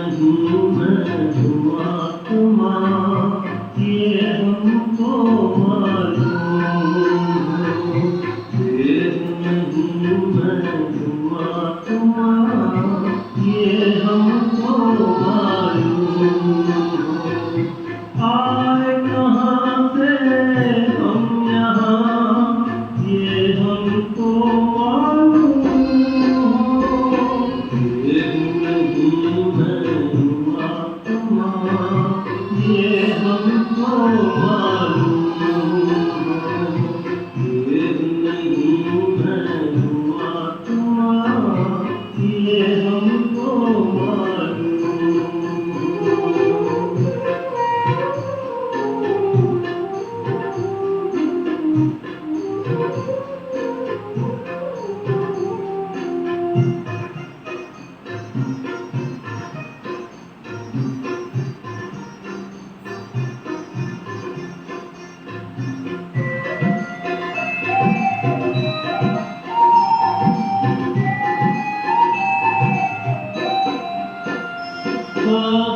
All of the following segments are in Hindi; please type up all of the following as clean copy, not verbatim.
नहीं मैं हूँ आत्मा, ये हमको मालूम हो। देह नहीं मैं हूँ आत्मा, ये हमको मालूम हो। आए कहाँ से हम यहाँ, ये हमको मालूम हो। देह नहीं मैं हूँ आत्मा, ये हमको मालूम हो। देह नहीं मैं हूँ आत्मा, ये हमको मालूम हो।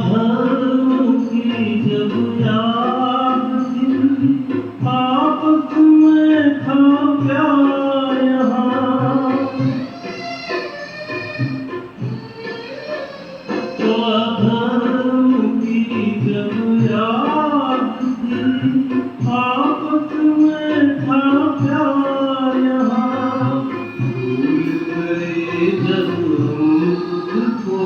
धर्म की जब याद थी, आपस में था प्यार यहाँ। धर्म की जब याद थी, आपस में था प्यार यहाँ। भूल गए जब हम खुद को,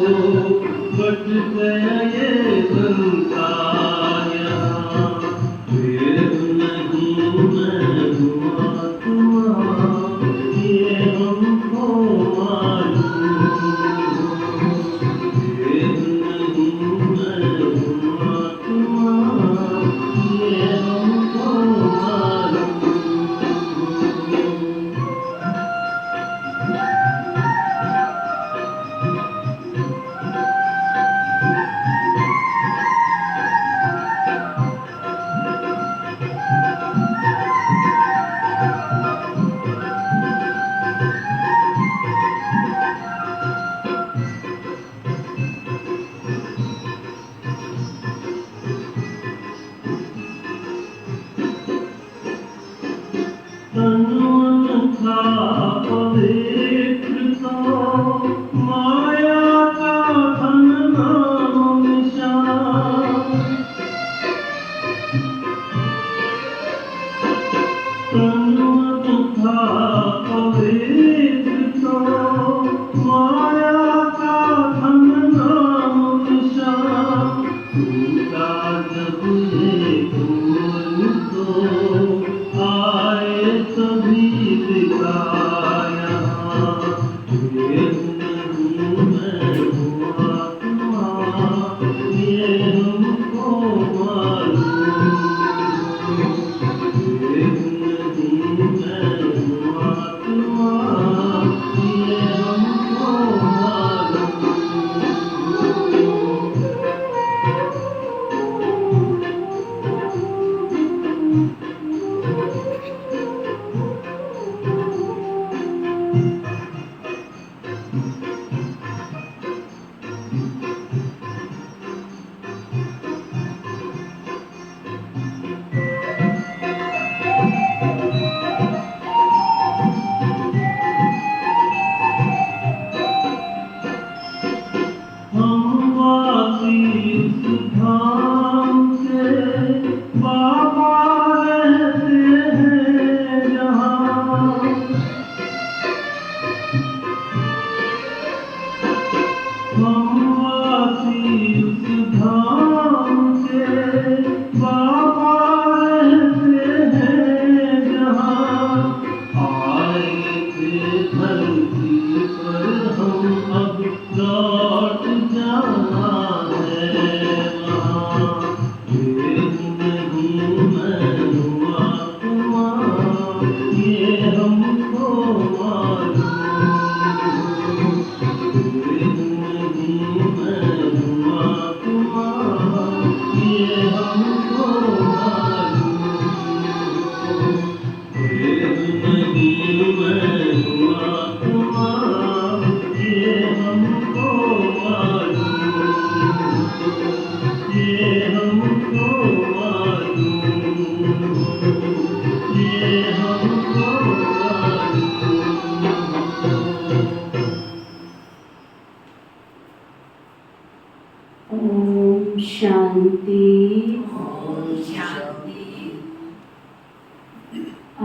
बट गया ये संसार यहाँ। देह नहीं मैं हूँ आत्मा, ये हमको मालूम हो। देह नहीं मैं हूँ आत्मा, ये हमको मालूम हो। तन था पवित्र तो, माया का धन नाम निशान। तन था पवित्र तो, माया का धन नाम निशान। टूटा जब ये धूल तो, आए सभी दिखाया। देह नहीं मैं हूँ आत्मा, ये हमको मालूम हो। देह नहीं मैं हूँ आत्मा, ये हमको मालूम हो। हम वासी उस धाम से, बाबा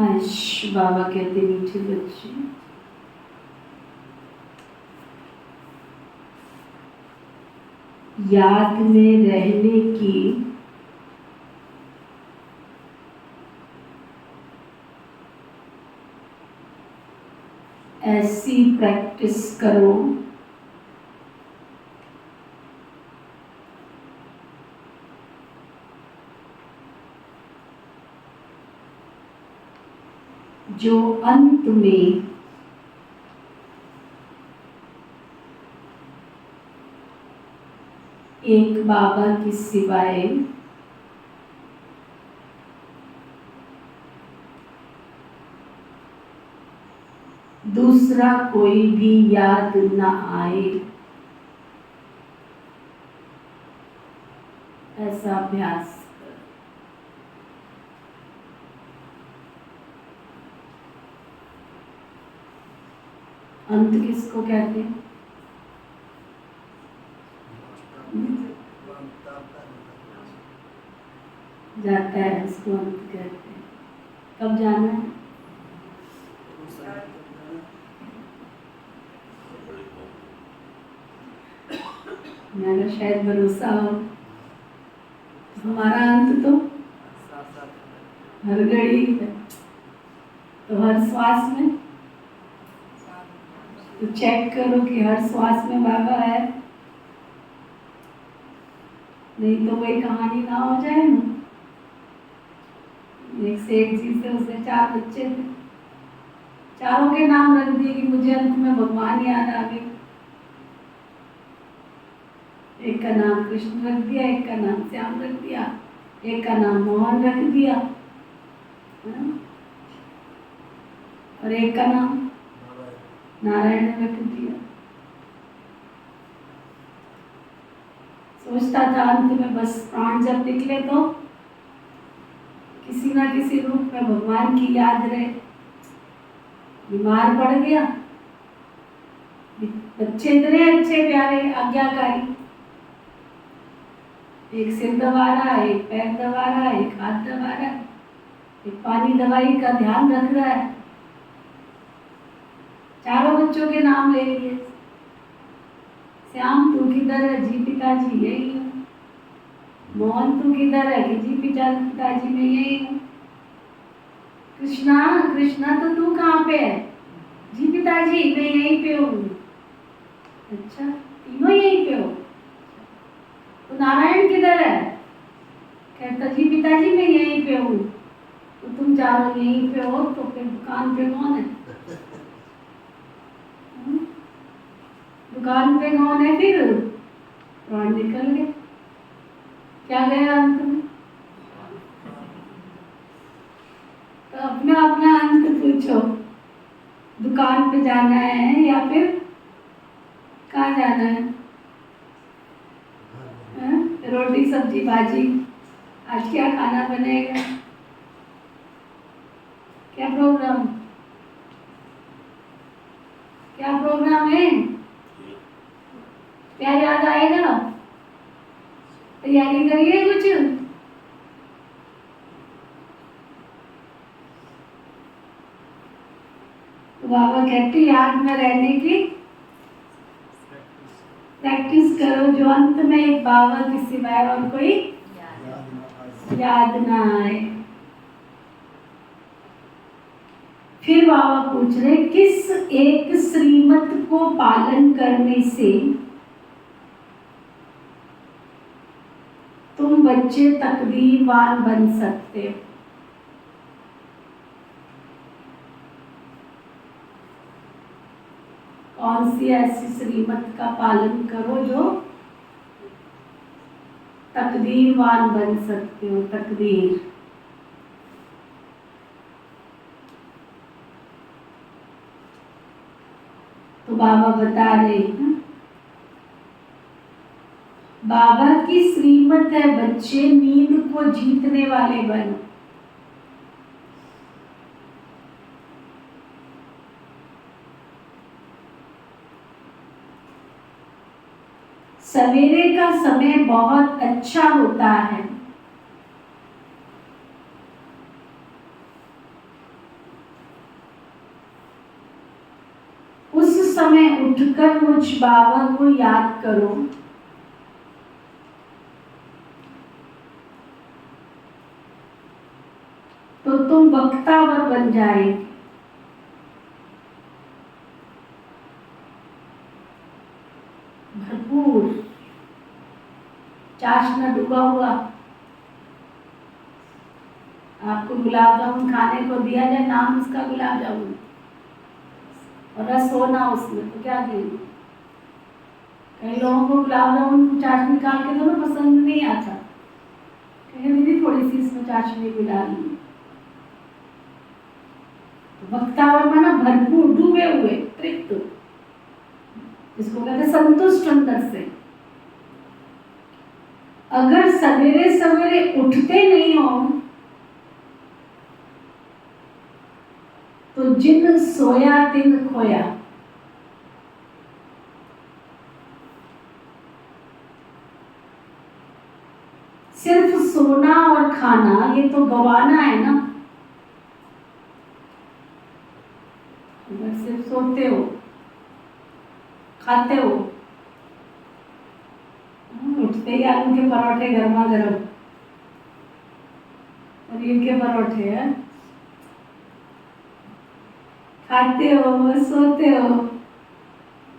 आज बाबा कहते मीठे बच्चे, याद में रहने की ऐसी प्रैक्टिस करो जो अंत में एक बाबा के सिवाय दूसरा कोई भी याद न आए। ऐसा अभ्यास कर। अंत किसको कहते हैं? जाता है इसको अंत कहते हैं। कब जाना है? मेरा शायद भरोसा हो, हमारा अंत तो हर घड़ी है, तो हर श्वास में तो चेक करो कि हर श्वास में बाबा है, नहीं तो वही कहानी ना हो जाए ना। एक से एक चीज थे, उसने 4 बच्चे थे, चारों के नाम रख दिए कि मुझे अंत में भगवान याद आ गए। एक का नाम कृष्ण रख दिया, एक का नाम श्याम रख दिया, एक का नाम मोहन रख दिया, और एक का नाम नारायण रख दिया। सोचता था अंत में बस प्राण जब निकले तो किसी ना किसी रूप में भगवान की याद रहे। बीमार पड़ गया, बच्चे इतने अच्छे प्यारे आज्ञाकारी, एक सिर दबा रहा है, एक पैर दबा रहा है, एक हाथ दबा रहा है, एक पानी दवाई का ध्यान रख रहा है। चारों बच्चों के नाम ले लिए। श्याम तू किधर है? जी पिताजी यही हूँ। मोहन तू किधर है? कि जी पिताजी मैं यही हूँ। कृष्णा कृष्णा तो तू कहाँ पे है? जी पिताजी मैं यहीं पे हूँ। अच्छा तीनों यहीं पे हो? तो नारायण किधर है? कहता जी पिताजी मैं यहीं पे हूँ। तो तुम चारों यहीं पे हो तो फिर दुकान पे कौन है? दुकान पे कौन है? फिर प्राण निकल गए। क्या गया अंत में? तो अपना अपना अंत पूछो, दुकान पे जाना है या फिर कहाँ जाना है? रोटी सब्जी भाजी, आज क्या खाना बनेगा? क्या प्रोग्राम? क्या प्रोग्राम है? क्या याद आएगा? तैयारी करिए कुछ। तो बाबा कहते याद में रहने की प्रैक्टिस करो, जो अंत में एक बाबा के सिवाय और कोई याद ना आए। फिर बाबा पूछ रहे किस एक श्रीमत को पालन करने से तुम बच्चे तकदीरवान बन सकते हो? कौन सी ऐसी श्रीमत का पालन करो जो तकदीरवान बन सकते हो? तकदीर तो बाबा बता रहे हैं, बाबा की श्रीमत है बच्चे नींद को जीतने वाले बनो। सवेरे का समय बहुत अच्छा होता है। समय उठकर मुझ बाबा को याद करो, तो तुम वक्तावर बन जाएंगे। भरपूर चाशना डूबा हुआ, आपको गुलाब जामुन खाने को दिया जाए, नाम उसका गुलाब जामुन, और रस होना उसमें, तो क्या देंगे? कई लोगों को गुलाब जामुन चाशनी निकाल के दो ना, पसंद नहीं आता, कहेंगे दीदी थोड़ी सी इसमें चाशनी भी डालनी। वक्तावर माना भरपूर, डूबे हुए, तृप्त, जिसको कहते संतुष्ट अंदर से। अगर सवेरे सवेरे उठते नहीं हो तो जिन सोया तिन खोया। सिर्फ सोना और खाना ये तो गवाना है ना। अगर सिर्फ सोते हो, खाते हो, उठते ही आलू के परोठे गर्मा गर्म, पनीर के परोठे हैं, खाते हो, सोते हो।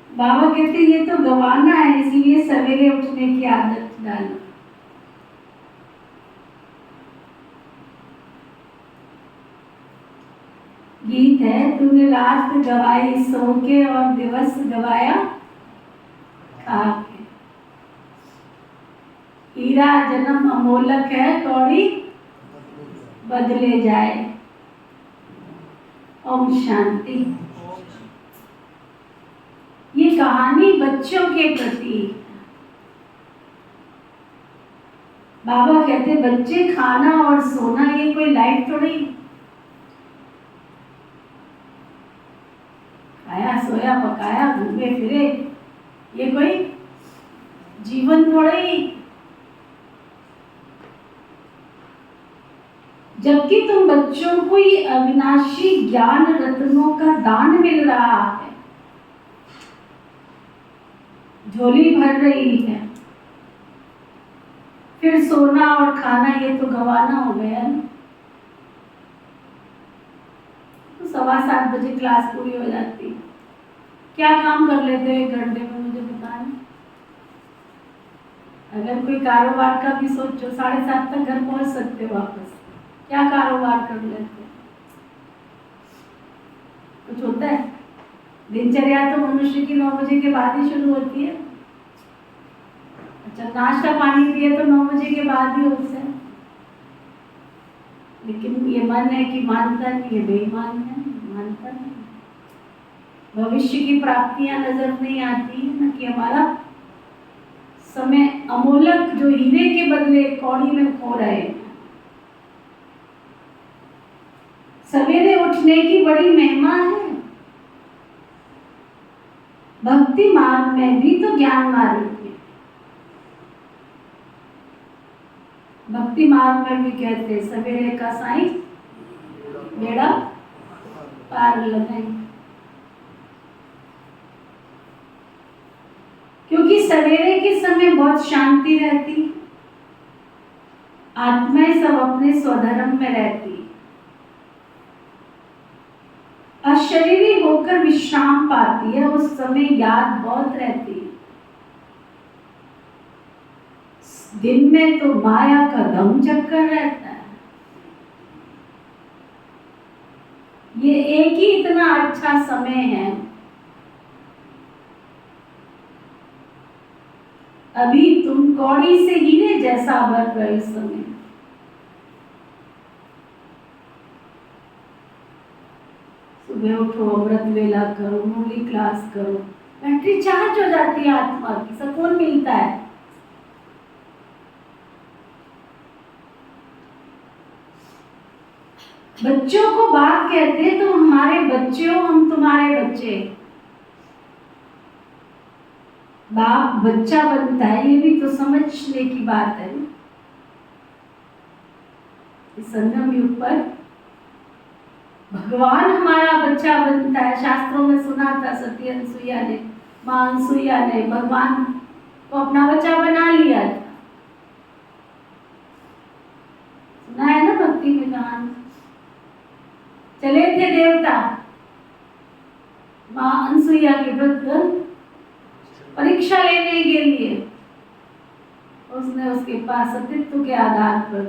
बाबा कहते ये तो गवाना है, इसलिए सवेरे उठने की आदत डालो। गीत है, तूने रात गवाई सो के और दिवस गवाया खा के। हीरा जन्म अमोलक है, कौड़ी बदले जाए। ओम शांति। ये कहानी बच्चों के प्रति। बाबा कहते बच्चे खाना और सोना ये कोई लाइफ थोड़ी, खाया सोया पकाया घूमे फिरे, ये कोई जीवन थोड़ी। जबकि तुम बच्चों को ये अविनाशी ज्ञान रत्नों का दान मिल रहा है, झोली भर रही है, फिर सोना और खाना ये तो गवाना हो गया ना। तो 7:15 बजे क्लास पूरी हो जाती है, क्या काम कर लेते हो 1 घंटे में, मुझे बताएं। अगर कोई कारोबार का भी सोचो, 7:30 तक घर पहुंच सकते हो वापस, क्या कारोबार कर लेते? कुछ होता है? दिनचर्या तो मनुष्य की 9 बजे के बाद ही शुरू होती है। अच्छा, नाश्ता पानी पिए तो 9 बजे के बाद ही होता है, लेकिन ये मन है कि मानता नहीं है, बेईमान है, मानता नहीं। भविष्य की प्राप्तियां नजर नहीं आती है ना, कि हमारा समय अमोलक जो हीरे के बदले कौड़ी में खो रहे हैं। सवेरे उठने की बड़ी महिमा है। भक्ति मार्ग में भी तो ज्ञान मार्ग में, भक्ति मार्ग में भी कहते हैं सवेरे का साईं बेड़ा पार लगाए। क्योंकि सवेरे के समय बहुत शांति रहती, आत्माएं सब अपने स्वधर्म में रहती, अशरीरी होकर विश्राम पाती है। उस समय याद बहुत रहती है। दिन में तो माया का दम चक्कर रहता है। ये एक ही इतना अच्छा समय है। अभी तुम कौड़ी से हीरे जैसा भर रहे समय। सुबह उठो, अमृत वेला करो, मुरली क्लास करो, बैटरी चार्ज हो जाती है, आत्मा की सुकून मिलता है। बच्चों को बाप कहते हैं, तुम हमारे बच्चे हो, हम तुम्हारे बच्चे। बाप बच्चा बनता है, ये भी तो समझने की बात है। इस संगम युग पर भगवान हमारा बच्चा बनता है। शास्त्रों में सुना था सती अनसुईया ने, माँ अनसुईया ने भगवान को अपना बच्चा बना लिया था। सुना है ना भक्ति में कहानी। चले थे देवता माँ अनसुईया के व्रत परीक्षा लेने के लिए। उसने उसके पास सतीत्व के आधार पर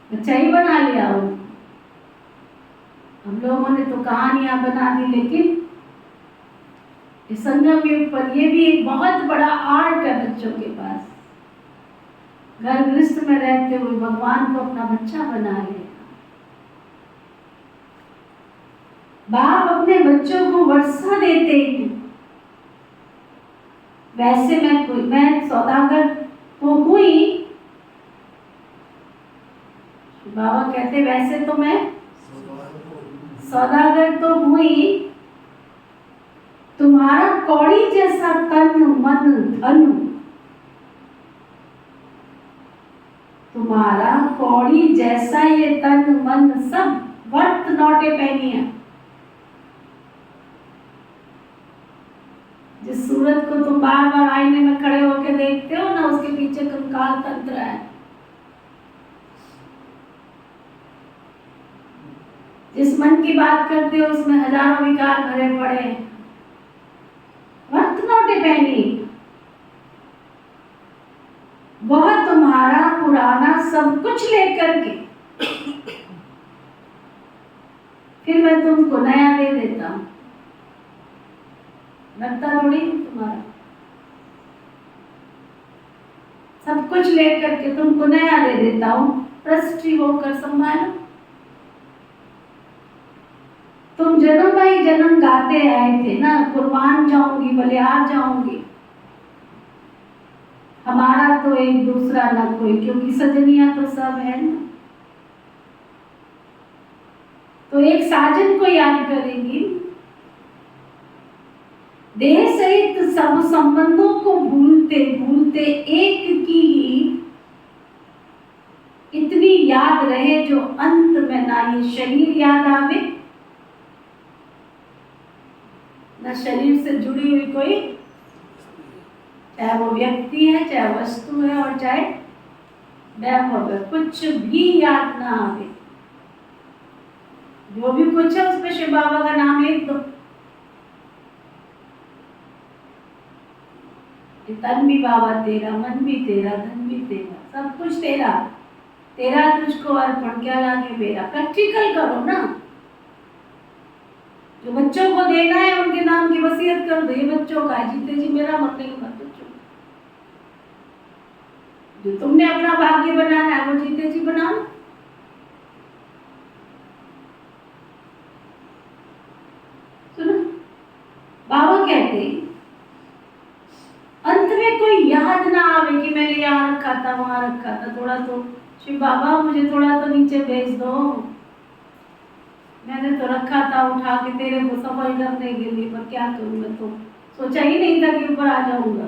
बच्चा ही बना लिया। हम लोगों ने तो कहानियां बना दी, लेकिन इस संगम युग पर ये भी एक बहुत बड़ा आर्ट है बच्चों के पास। घर गृहस्थ में रहते हुए भगवान को अपना बच्चा बना लिया। बाप अपने बच्चों को वर्षा देते हैं। वैसे मैं सौदागर तो हुई, बाबा कहते वैसे तो मैं सौदागर तो हुई, तुम्हारा कौड़ी जैसा तन मन धन, तुम्हारा कौड़ी जैसा ये तन मन सब वर्थ नॉट ए पेनी है। जिस सूरत को तुम बार बार आईने में खड़े होकर देखते हो ना, उसके पीछे कंकाल तंत्र है। जिस मन की बात करते हो उसमें हजारों विकार भरे पड़े हैं। वर्थ नॉट ए पेनी। वह तुम्हारा पुराना सब कुछ लेकर के फिर मैं तुमको नया दे देता हूं। लगता थोड़ी तुम्हारा सब कुछ लेकर के तुमको नया दे देता हूं। ट्रस्टी होकर संभालो। तुम जन्म भाई जन्म गाते आए थे ना, कुर्बान जाऊंगी बलिहार जाऊंगी, हमारा तो एक दूसरा ना कोई, क्योंकि सजनिया तो सब है ना। तो एक साजन को याद करेंगी। देह सहित सब संबंधों को भूलते भूलते एक की इतनी याद रहे जो अंत में ना ये शरीर याद आवे, ना शरीर से जुड़ी हुई कोई, चाहे वो व्यक्ति है, चाहे वस्तु है, और चाहे वैभव है, कुछ भी याद ना आवे। जो भी कुछ है उसमें शिव बाबा का नाम लिख दो। तन भी बाबा तेरा, मन भी तेरा, धन भी तेरा, सब कुछ तेरा, तेरा तुझको अर्पण, क्या लागे मेरा। प्रैक्टिकल करो ना। जो बच्चों को देना है उनके नाम की वसीयत कर दो, ये बच्चों का है, जीते जी मेरा मरने के बाद बच्चों। जो तुमने अपना भाग्य बनाना है वो जीते जी बनाओ। सुनो, बाबा कहते अंत में कोई याद ना आवे कि मैंने यहाँ रखा था, वहां रखा था। थोड़ा तो शिव बाबा मुझे थोड़ा तो नीचे भेज दो, मैंने तो रखा था उठा के तेरे को सफल करने के लिए, पर क्या करूं, मैं तो सोचा ही नहीं था कि ऊपर आ जाऊंगा।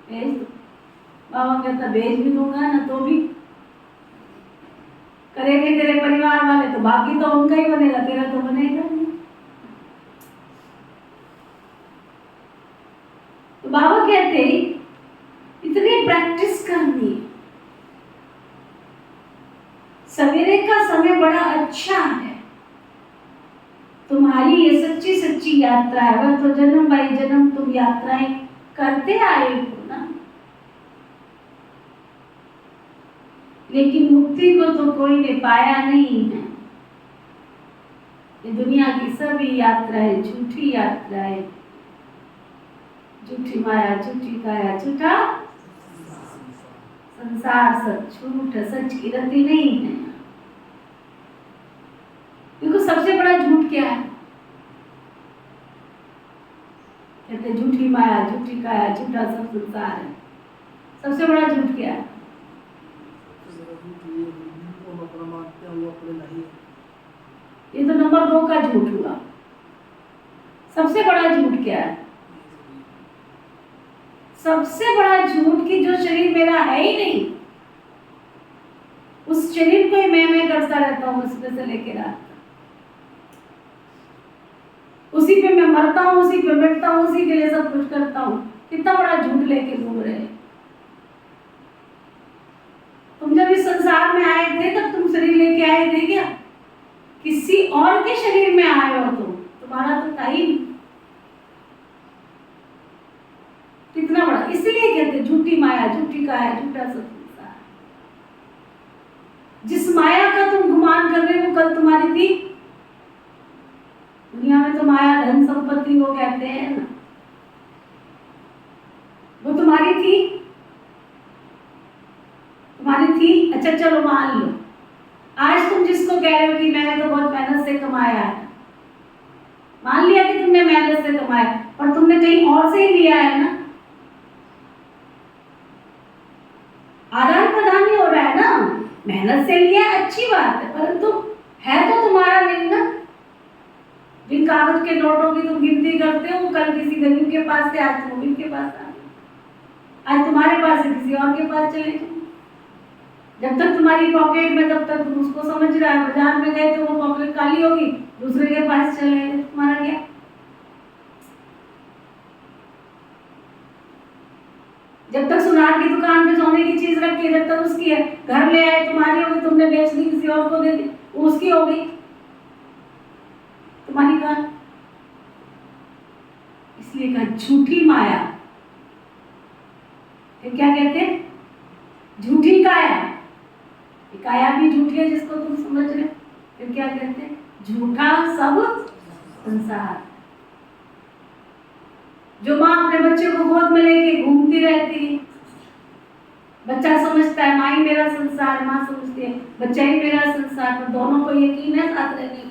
भेज दो। बाबा कहता भेज भी दूंगा ना तो भी करेंगे तेरे परिवार वाले, तो बाकी तो उनका ही बनेगा, तेरा तो बनेगा नहीं। तो बाबा कहते इतनी प्रैक्टिस करनी। सवेरे का समय बड़ा अच्छा है। तुम्हारी ये सच्ची सच्ची यात्रा है। वह तो जन्म बाई जन्म तुम यात्राएं करते आए हो ना, लेकिन मुक्ति को तो कोई ने पाया नहीं है। ये दुनिया की सभी यात्राएं झूठी यात्राएं, झूठी माया, झूठी काया, झूठा संसार, सब झूठ है, सच की रति नहीं है। देखो सबसे बड़ा झूठ क्या है? कहते झूठी माया, झूठी काया, झूठा सब संसार है। सबसे बड़ा झूठ क्या है? ये तो नंबर 2 का झूठ हुआ। सबसे बड़ा झूठ क्या है? सबसे बड़ा झूठ कि जो शरीर मेरा है ही नहीं, उस शरीर को ही मैं करता रहता हूँ सुबह से लेकर रात तक। उसी पे मैं मरता हूँ, उसी पे बैठता हूँ, उसी के लिए सब कुछ करता हूँ। कितना बड़ा झूठ लेके घूम रहे हैं। तुम जब इस संसार में आए थे तब तुम शरीर लेके आए थे क्या? किसी और के शरीर में आए हो तुम, तुम्हारा तो था ही नहीं। कितना बड़ा, इसलिए कहते झूठी माया, झूठी काया, झूठा सब संसार। जिस माया का तुम गुमान कर रहे हो वो कल तुम्हारी थी। दुनिया में तो माया धन संपत्ति वो कहते हैं ना, वो तुम्हारी थी, तुम्हारी थी। अच्छा चलो मान लो, आज तुम जिसको कह रहे हो कि मैंने तो बहुत मेहनत से कमाया है, मान लिया कि तुमने मेहनत से कमाया, पर तुमने कहीं और से ही लिया है ना। आदान प्रदान ही हो रहा है ना, मेहनत से लिया अच्छी बात है, परंतु है तो तुम्हारा नहीं ना। जिन कागज के नोटों की तुम गिनती करते हो, वो कल किसी गरीब के पास से आज तुम उनके पास आ गए, आज तुम्हारे पास से किसी और के पास चले गए। जब तक तुम्हारी पॉकेट में, तब तक तुम उसको समझ रहा है। बाजार में गए तो वो पॉकेट खाली होगी, दूसरे के पास चले गए, तुम्हारा क्या? जब तक सुनार की दुकान पे सोने की चीज रखी है, जब तक उसकी है, घर ले आए तुम्हारी होगी, तुमने बेच दी किसी और को दे दी, वो उसकी होगी, तुम्हारी कहाँ? इसलिए कहा झूठी माया। फिर क्या कहते हैं? झूठी काया। काया भी झूठी है जिसको तुम समझ रहे। फिर क्या कहते हैं? झूठा सब संसार। जो माँ अपने बच्चे को गोद में लेके घूमती रहती है, बच्चा समझता है माँ ही मेरा संसार, माँ समझती है बच्चा ही मेरा संसार, पर दोनों को यकीन है साथ रहने को।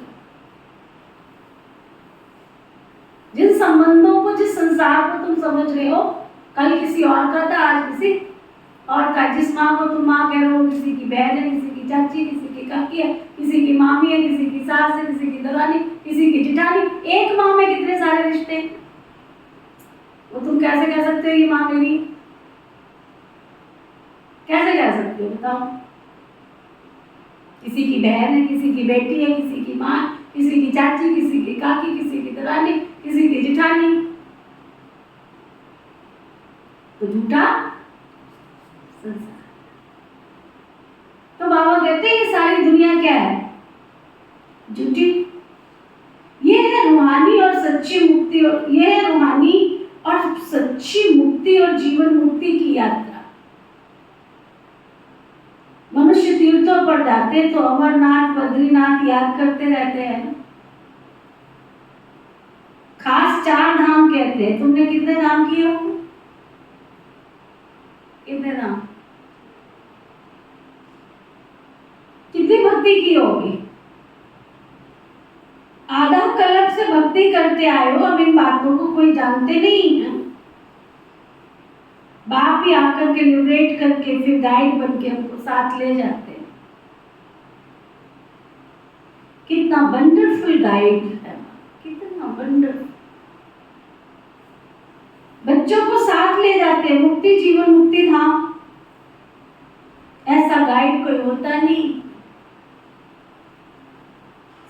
जिन संबंधों को, जिस संसार को तुम समझ रहे हो, कल किसी और का था, आज किसी और का। जिस माँ को तुम माँ कह रहे हो, किसी की बहन है, किसी की चाची, किसी की काकी है, किसी की मामी है, किसी की सास है, किसी की दरानी, किसी की जिठानी। एक माँ में कितने सारे रिश्ते हैं। वो तुम कैसे कह सकते हो ये माँ मेरी? कैसे कह सकते हो बताओ? किसी की बहन है, किसी की बेटी है, किसी की माँ, किसी की चाची, किसी की काकी, किसी की दरानी, किसी की जिठानी। तो झूठा संसार। तो बाबा कहते हैं ये सारी दुनिया क्या है? झूठी। ये है रूहानी और सच्ची मुक्ति, और ये है रूहानी और सच्ची मुक्ति और जीवन मुक्ति की यात्रा। मनुष्य तीर्थों पर जाते तो अमरनाथ, बद्रीनाथ याद करते रहते हैं। खास 4 धाम कहते हैं। तुमने कितने धाम किए होंगे? कितने धाम? कितनी भक्ति की होगी? आधा कल्प से भक्ति करते आए हो, अब इन बातों को कोई जानते नहीं है। बाप ही आकर के न्यूरेट करके फिर गाइड बन के हमको साथ ले जाते हैं। कितना वंडरफुल गाइड है, कितना वंडरफुल। बच्चों को साथ ले जाते हैं, मुक्ति जीवन मुक्ति धाम। ऐसा गाइड कोई होता नहीं।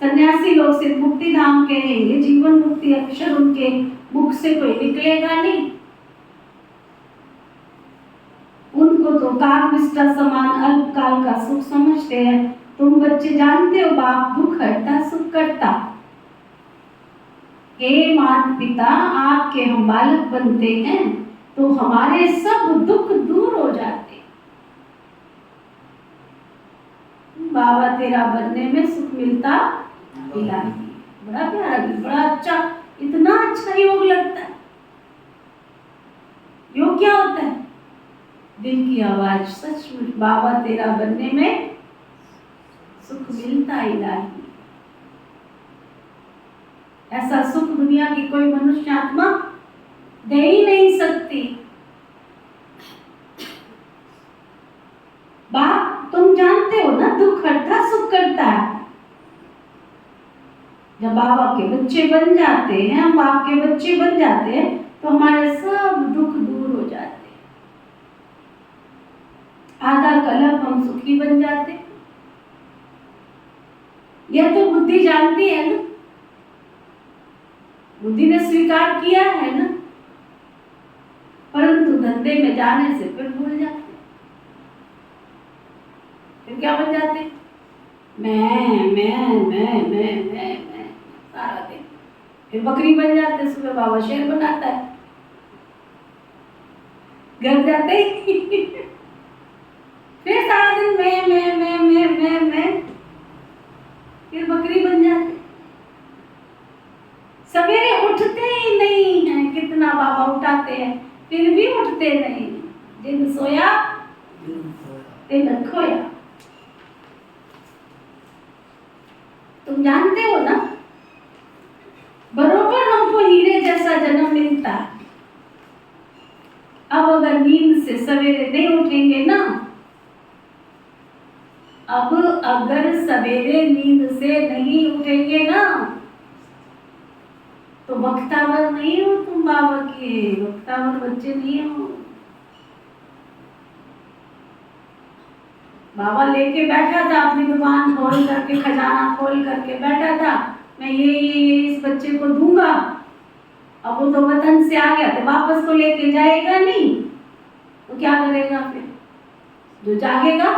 सन्यासी लोग सिर्फ मुक्ति धाम कहेंगे, जीवन मुक्ति अक्षर उनके मुख से कोई निकलेगा नहीं। उनको तो कागविष्टा समान अल्पकाल का सुख समझते हैं। तुम बच्चे जानते हो बाप दुख हरता सुख करता। हे माता पिता, आपके हम बालक बनते हैं तो हमारे सब दुख दूर हो जाते। बाबा तेरा बनने में सुख मिलता इलाही। बड़ा प्यारा, बड़ा अच्छा, इतना अच्छा योग लगता है। योग क्या होता है? दिल की आवाज, सचमुच बाबा तेरा बनने में सुख मिलता इलाही। ऐसा सुख दुनिया की कोई मनुष्य आत्मा दे ही नहीं सकती। बाप तुम जानते हो ना, दुख हरता सुख करता है। जब बाबा के बच्चे बन जाते हैं, हम बाप के बच्चे बन जाते हैं, तो हमारे सब दुख दूर हो जाते हैं। आधा कल्प हम सुखी बन जाते हैं। यह तो बुद्धि जानती है ना, बुद्धि ने स्वीकार किया है ना, परंतु धंधे में जाने से फिर भूल जाते। फिर क्या बन जाते? मैं सारा दिन। फिर बकरी बन जाते, सुबह बाबा शेर बनाता है, घर जाते ही फिर सारा दिन मैं, फिर बकरी बन जाते। सवेरे उठते ही नहीं हैं, कितना बाबा उठाते हैं फिर भी उठते नहीं। दिन सोया दिन खोया। तुम जानते हो ना, बरोबर हमको हीरे जैसा जन्म मिलता है। अब अगर नींद से सवेरे नहीं उठेंगे ना, अब अगर सवेरे नींद से नहीं उठेंगे ना, तो वक्तावर नहीं हो तुम बाबा के, वक्तावर बच्चे नहीं हो। बाबा लेके बैठा था अपनी दुकान खोल करके, खजाना खोल करके बैठा था, मैं ये इस बच्चे को दूंगा। अब वो तो वतन से आ गया तो वापस तो लेके जाएगा नहीं, तो क्या करेगा फिर? जो जागेगा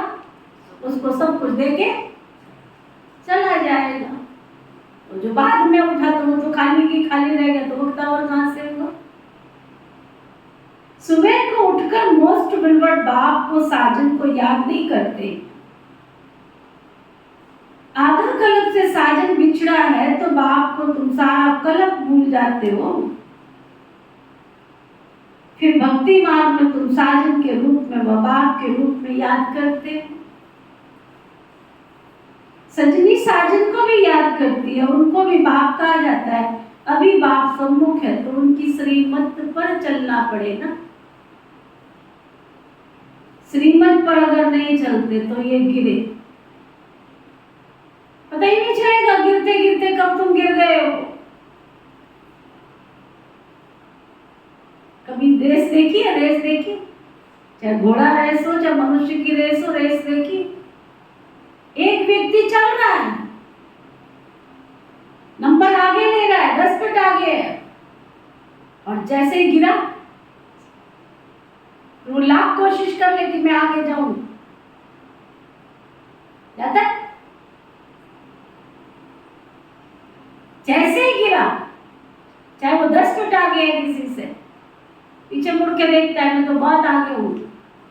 उसको सब कुछ देके चला जाएगा। तो जो बाद में उठा तो वो तो खाली की खाली रहेगा, तो वक्तावर कहां से होगा? सुबह को उठकर मोस्ट बिलवर्ड बाप को, साजन को याद नहीं करते। आधा कल्प से साजन बिछड़ा है तो बाप को तुम सारा कल्प भूल जाते हो। फिर भक्ति मार्ग में तुम साजन के रूप में व बाप के रूप में याद करते हो। सजनी साजन को भी याद करती है, उनको भी बाप कहा जाता है। अभी बाप सम्मुख है तो उनकी श्रीमत पर चलना पड़े ना। श्रीमत पर अगर नहीं चलते तो ये गिरे, पता ही नहीं चलेगा गिरते गिरते कब तुम गिर गए हो। कभी रेस देखी है? रेस देखी, चाहे घोड़ा रेस हो चाहे मनुष्य की रेस हो, रेस देखी? एक व्यक्ति चल रहा है, नंबर आगे ले रहा है, 10 फीट आगे है, और जैसे ही गिरा वो लाख कोशिश कर ले कि मैं आगे जाऊं, जाता है? जैसे ही गिरा, चाहे वो 10 फीट आगे है किसी से, पीछे मुड़ के देखता है मैं तो बहुत आगे हूं,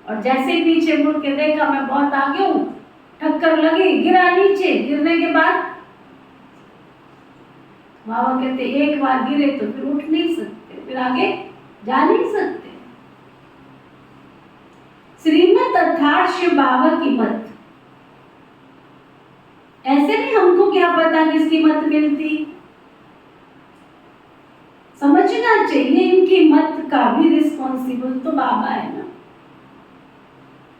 और जैसे ही पीछे मुड़ के देखा मैं बहुत आगे हूं, टक्कर लगी, गिरा नीचे। गिरने के बाद बाबा कहते एक बार गिरे तो फिर उठ नहीं सकते, फिर आगे जा नहीं सकते। श्रीमत अर्थात शिव बाबा की मत। ऐसे नहीं हमको क्या पता किसकी मत मिलती, समझना चाहिए इनकी मत का भी रिस्पॉन्सिबल तो बाबा है ना।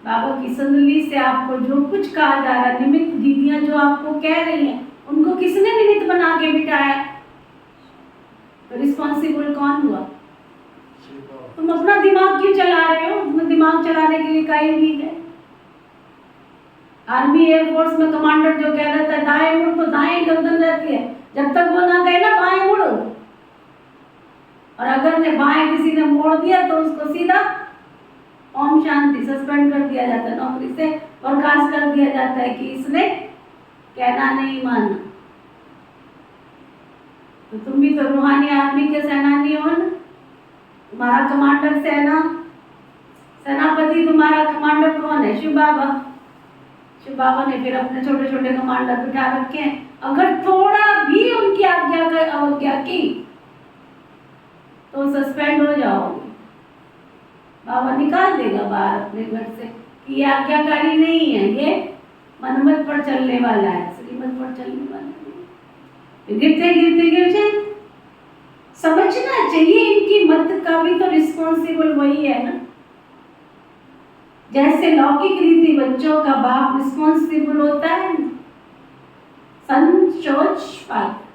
बाबा की संदली से आपको जो कुछ कहा जा रहा, निमित्त दीदियां जो आपको कह रही हैं, उनको किसने निमित्त बना के बिठाया? तो रिस्पॉन्सिबल कौन हुआ? तुम अपना दिमाग क्यों चला रहे हो? तुम्हें दिमाग चलाने के लिए काहे नहीं है? आर्मी एयरफोर्स में कमांडर जो कह रहा था दाएं मुड़, तो दाएं गर्दन रहती है, जब तक वो ना कहे ना बाएं मुड़ो, और अगर ने बाएं किसी ने मोड़ दिया तो उसको सीधा ओम शांति, सस्पेंड कर दिया जाता है, नौकरी से बर्खास्त कर दिया जाता है कि इसने कहना नहीं माना। तो तुम भी तो रूहानी आर्मी के सेनानी हो ना, तुम्हारा कमांडर सेनापति तुम्हारा कमांडर कौन है? शिव बाबा। शिव बाबा ने फिर अपने छोटे छोटे कमांडर बिठा रखे हैं, अगर थोड़ा भी उनकी आज्ञा का अवज्ञा की तो सस्पेंड हो जाओगे। बाबा निकाल देगा बाहर अपने घर से कि ये आज्ञाकारी नहीं है, ये मनमत पर चलने वाला है, श्रीमत पर चलने वाला है। गिरते गिरते गिर जाए। समझना चाहिए इनकी मत का भी तो रिस्पॉन्सिबल वही है ना। जैसे लौकिक रीति बच्चों का बाप रिस्पॉन्सिबल होता है, संचोच फादर,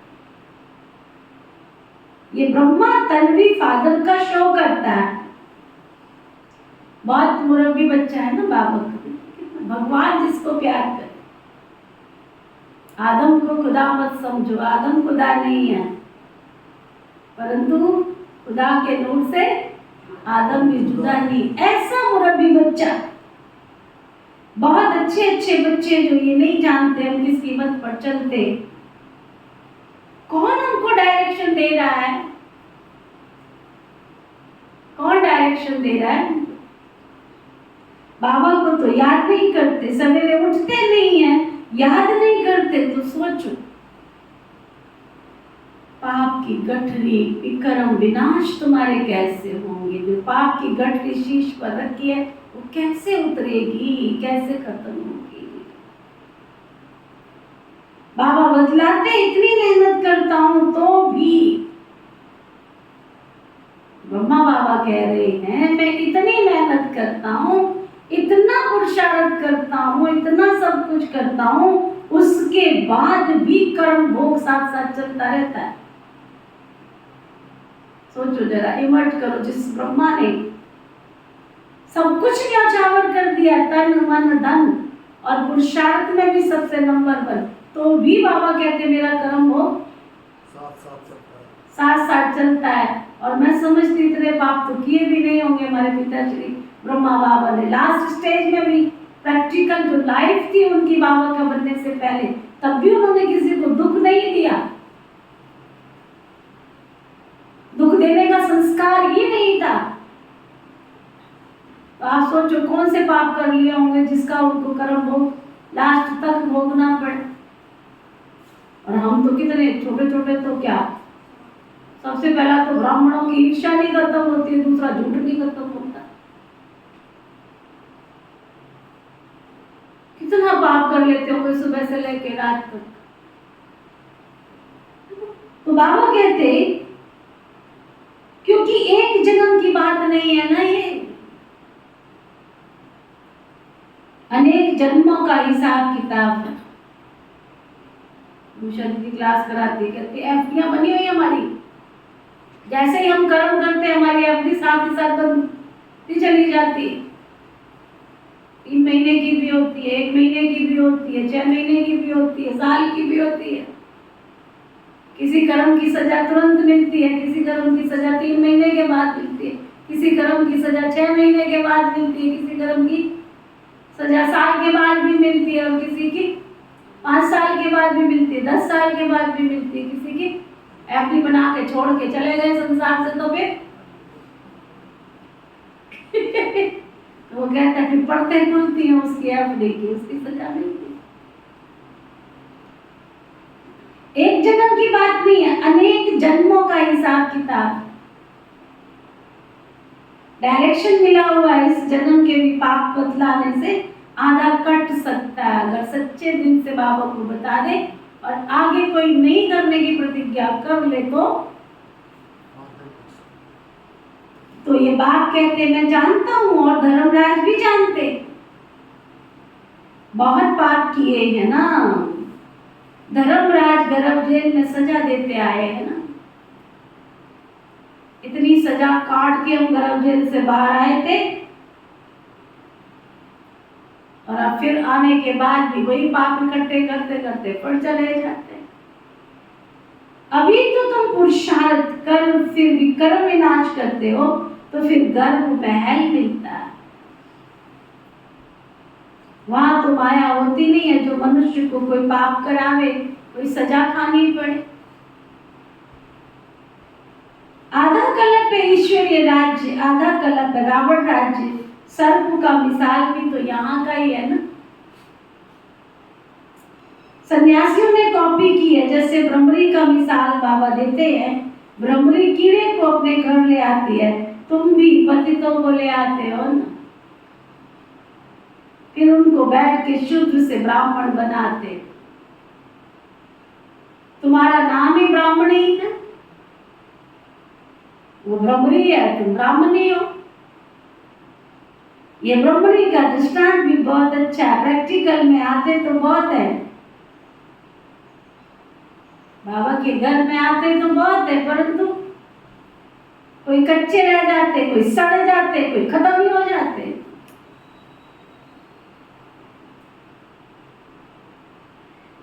ये ब्रह्मा तन्वी फादर का शो करता है। बहुत मुरब्बी बच्चा है ना बाबा का, भगवान जिसको प्यार करे। आदम को खुदा मत समझो, आदम खुदा नहीं है, परंतु खुदा के नूर से आदम भी जुदा नहीं। ऐसा मुरब्बी बच्चा, बहुत अच्छे अच्छे बच्चे जो ये नहीं जानते हम किस कीमत पर चलते, कौन हमको डायरेक्शन दे रहा है? कौन डायरेक्शन दे रहा है? बाबा को तो याद नहीं करते, सवेरे उठते नहीं है, याद नहीं करते, तो सोचो पाप की गठरी विक्रम विनाश तुम्हारे कैसे होंगे। जो पाप की गठरी शीश पर रखी है वो कैसे उतरेगी, कैसे खत्म होगी? बाबा बतलाते, इतनी मेहनत करता हूं तो भी, ब्रह्मा बाबा कह रहे हैं मैं इतनी मेहनत करता हूं, इतना पुरुषार्थ करता हूं, इतना सब कुछ करता हूं, उसके बाद भी कर्म भोग साथ साथ चलता रहता है। सोचो जरा, इमर्ट करो, जिस ब्रह्मा ने सब कुछ न्यौछावर कर दिया, तन मन धन और पुरुषार्थ में भी सबसे नंबर 1, तो भी बाबा कहते मेरा कर्म भोग साथ साथ चलता है। और मैं समझती इतने पाप तो किए भी नहीं होंगे हमारे पिताश्री ब्रह्मा बाबा ने। लास्ट स्टेज में भी प्रैक्टिकल जो लाइफ थी उनकी बाबा का बनने से पहले, तब भी उन्होंने किसी को दुख नहीं दिया, दुख देने का संस्कार ही नहीं था। तो आप सोचो कौन से पाप कर लिए होंगे जिसका उनको कर्म भोग लास्ट तक भोगना पड़े। और हम तो कितने छोटे छोटे, तो क्या सबसे पहला तो ब्राह्मणों की ईर्ष्या नहीं खत्म होती, दूसरा झूठ नहीं खत्म होता। कितना पाप कर लेते होंगे सुबह से लेकर रात तक। तो बाबा कहते क्योंकि एक जन्म की बात नहीं है ना, ये अनेक जन्मों का हिसाब किताब है। भूषण की क्लास कराती, कहती एफडियां बनी हुई हमारी, जैसे ही हम कर्म करते हैं हमारी एफडी साथ ही साथ बनती चली जाती है। 3 महीने की भी होती है, 1 महीने की भी होती है, 6 महीने की भी होती है, साल की भी होती है। किसी कर्म की सजा तुरंत मिलती है, किसी कर्म की सजा 3 महीने के बाद मिलती है, किसी कर्म की सजा 6 महीने के बाद मिलती है, किसी कर्म की सजा साल के बाद भी मिलती है, और किसी की 5 साल के बाद भी मिलती है, 10 साल के बाद भी मिलती है, किसी की एफडी बना के छोड़ के चले गए संसार से, तो फिर वो कहता है कि पढ़ते खुलती है उसकी एफडी की, उसकी सजा मिलती है। एक जन्म की बात नहीं है, अनेक जन्मों का हिसाब किताब। डायरेक्शन मिला हुआ है, इस जन्म के भी पाप बतलाने से आधा कट सकता है अगर सच्चे दिल से बाबा को बता दे और आगे कोई नहीं करने की प्रतिज्ञा कर ले तो ये बाप कहते मैं जानता हूं और धर्मराज भी जानते, बहुत पाप किए हैं ना। धर्मराज गर्भ जेल में सजा देते आए हैं ना, इतनी सजा काट के हम गर्भ जेल से बाहर आए थे, और अब फिर आने के बाद भी वही पाप इकट्ठे करते करते फिर चले जाते। अभी तो तुम पुरुषार्थ कर फिर विक्रम विनाश करते हो, तो फिर गर्भ महल मिलता है। वहां तो माया होती नहीं है जो मनुष्य को कोई पाप करावे, कोई सजा खानी पड़े। आधा कल्प है ईश्वरीय राज्य, आधा कल्प है रावण राज्य। सर्प का मिसाल भी तो यहाँ का ही है ना। सन्यासियों ने कॉपी की है, जैसे भ्रमरी का मिसाल बाबा देते हैं। भ्रमरी कीड़े को अपने घर ले आती है, तुम भी पतितों को ले आते हो ना, फिर उनको बैठ के शुद्ध से ब्राह्मण बनाते। तुम्हारा नाम ही ब्राह्मणी है, वो भ्रमरी है, तुम ब्राह्मणी हो। ये भ्रमरी का दृष्टांत भी बहुत अच्छा है, प्रैक्टिकल में आते तो बहुत है, बाबा के घर में आते तो बहुत है, परंतु कोई कच्चे रह जाते, कोई सड़ जाते, कोई खत्म ही हो जाते।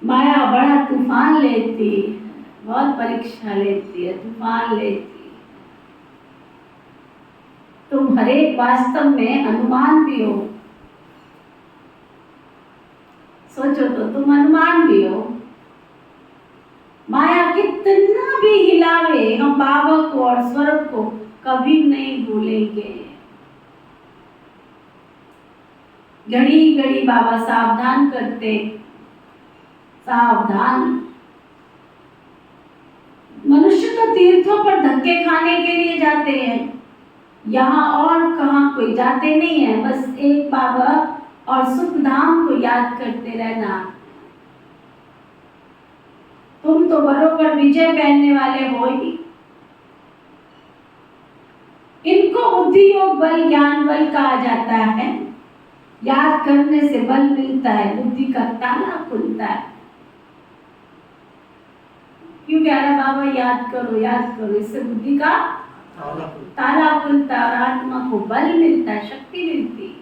माया बड़ा तूफान लेती है, बहुत परीक्षा लेती है, तूफान लेती है। तुम हरेक वास्तव में हनुमान भी हो। सोचो तो तुम हनुमान भी हो। माया कितना भी हिलावे, हम बाबा को और स्वर्ग को कभी नहीं भूलेंगे। घड़ी घड़ी बाबा सावधान करते, सावधान। मनुष्य तो तीर्थों पर धक्के खाने के लिए जाते हैं, यहाँ और कहाँ कोई जाते नहीं है। बस एक बाबा और सुख धाम को याद करते रहना। तुम तो बरोबर विजय पहनने वाले हो ही। इनको बुद्धि योग बल ज्ञान बल कहा जाता है। याद करने से बल मिलता है, बुद्धि का ताला खुलता है। क्यों कह रहा बाबा याद करो याद करो, इससे बुद्धि का ताला खुलता है और आत्मा को बल मिलता है, शक्ति मिलती है।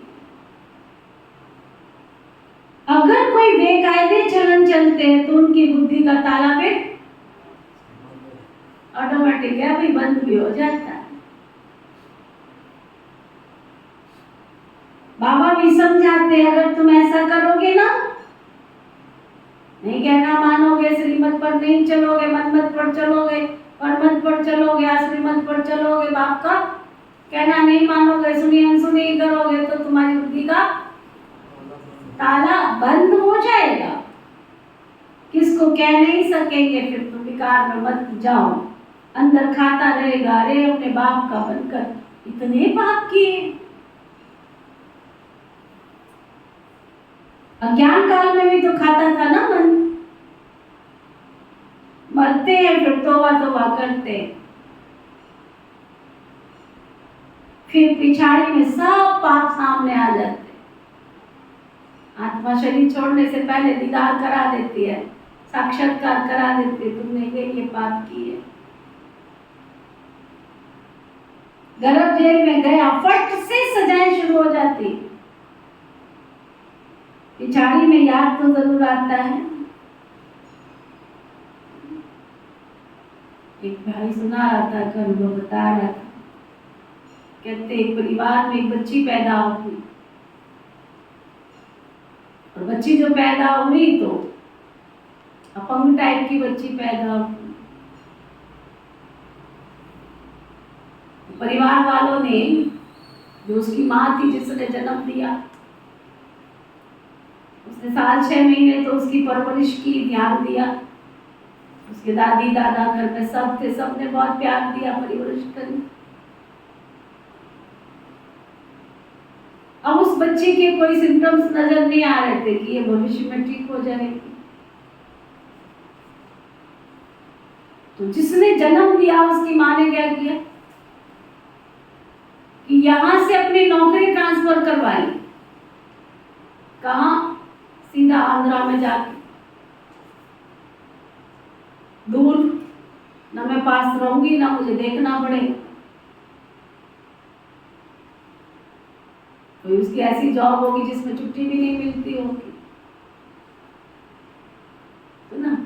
अगर कोई बेकायदे चलन चलते हैं तो उनकी बुद्धि का ताला फिर ऑटोमेटिक है भाई बंद भी हो जाता है। बाबा भी समझाते अगर तुम ऐसा करोगे ना, नहीं कहना मानोगे, श्रीमत पर नहीं चलोगे, मनमत पर चलोगे, परमत पर चलोगे, आश्रीमत पर चलोगे, बाप का कहना नहीं मानोगे, सुनी अनसुनी करोगे तो तुम्हारी बुद्धि का ताला बंद हो जाएगा। किसको कह नहीं सकेंगे, फिर तुम विकार में मत जाओ। अंदर खाता रहेगा, अरे अपने बाप का बनकर इतने पाप किए। अज्ञान काल में भी तो खाता था ना मन। मरते हैं फिर तौबा तौबा करते, फिर पिछाड़ी में सब पाप सामने आ जाते। आत्मा शरीर छोड़ने से पहले दीदार करा देती है, साक्षात्कार करा देती है, तुमने ये पाप किए। गर्भ जेल में गया, फट से सजाएं शुरू हो जाती। पिछाड़ी में याद तो जरूर आता है। एक भाई सुना रहा था, कल वो बता रहा था, कहते एक परिवार में एक बच्ची पैदा हुई और बच्ची जो पैदा हुई तो अपंग टाइप की बच्ची पैदा हुई। परिवार वालों ने, जो उसकी माँ थी जिसने जन्म दिया, उसने 6 महीने तो उसकी परवरिश की, ध्यान दिया। उसके दादी दादा घर में सब थे, सबने बहुत प्यार दिया, परवरिश करी। अब उस बच्चे के कोई सिम्टम्स नजर नहीं आ रहे थे कि ये भविष्य में ठीक हो जाएगी। तो जिसने जन्म दिया उसकी माँ ने क्या किया कि यहां से अपनी नौकरी ट्रांसफर करवाई। कहा? सीधा आंध्रा में जाके, दूर, ना मैं पास रहूंगी ना मुझे देखना पड़ेगा। कोई उसकी ऐसी जॉब होगी जिसमें छुट्टी भी नहीं मिलती होगी, तो ना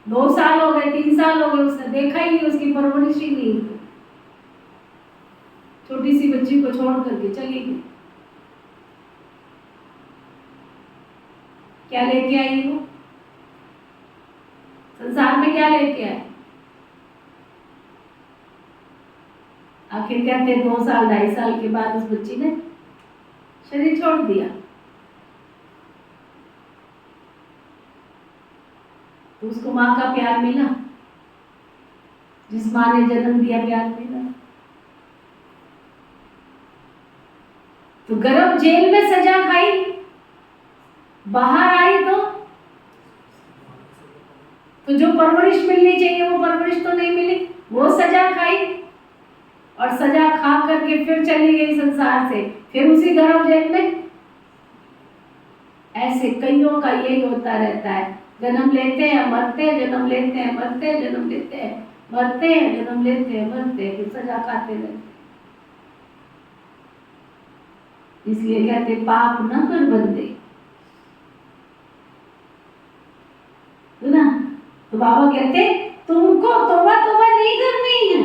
2 साल हो गए, 3 साल हो गए, उसने देखा ही नहीं, उसकी परवरिश ही नहीं हुई। छोटी सी बच्ची को छोड़ करके चली गई। क्या लेके आई वो संसार में? क्या लेके आई? आखिर कहते 2 साल 2.5 साल के बाद उस बच्ची ने शरीर छोड़ दिया। तो उसको माँ का प्यार मिला, जिस माँ ने जन्म दिया प्यार मिला। तो गर्भ जेल में सजा खाई, बाहर आई तो जो परवरिश मिलनी चाहिए वो परवरिश तो नहीं मिली, वो सजा खाई और सजा खा करके फिर चली गई संसार से, फिर उसी गर्भ जेल में। ऐसे कईयों का यही होता रहता है, जन्म लेते हैं मरते हैं, जन्म लेते हैं मरते हैं, जन्म लेते हैं मरते हैं, जन्म लेते हैं मरते हैं, फिर सजा खाते रहते। इसलिए कहते पाप न कर बंदे, तो बाबा कहते तुमको तौबा तौबा नहीं करनी है।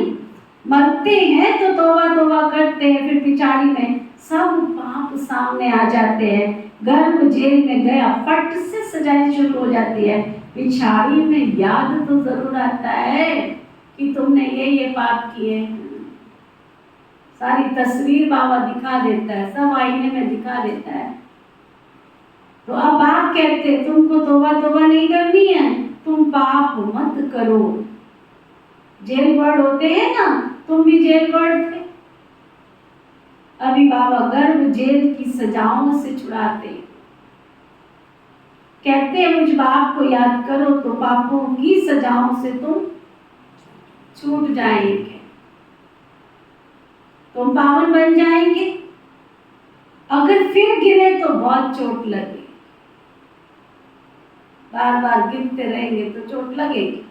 मरते हैं तो तौबा तौबा करते हैं, फिर पिछाड़ी में सब पाप सामने आ जाते हैं। गर्भ जेल में गया, फट से सजाएं शुरू हो जाती है। पिछाड़ी में याद तो जरूर आता है कि तुमने ये पाप किए। सारी तस्वीर बाबा दिखा देता है, सब आईने में दिखा देता है। तो अब आप कहते तुमको तौबा तौबा नहीं करनी है, तुम पाप मत करो। जेल बर्ड होते हैं ना, तुम भी जेल बर्ड थे। अभी बाबा गर्भ जेल की सजाओं से छुड़ाते, कहते हैं मुझ बाप को याद करो तो पापों की सजाओं से तुम छूट जाएंगे, तुम पावन बन जाएंगे। अगर फिर गिरे तो बहुत चोट लगेगी, बार बार गिरते रहेंगे तो चोट लगेगी।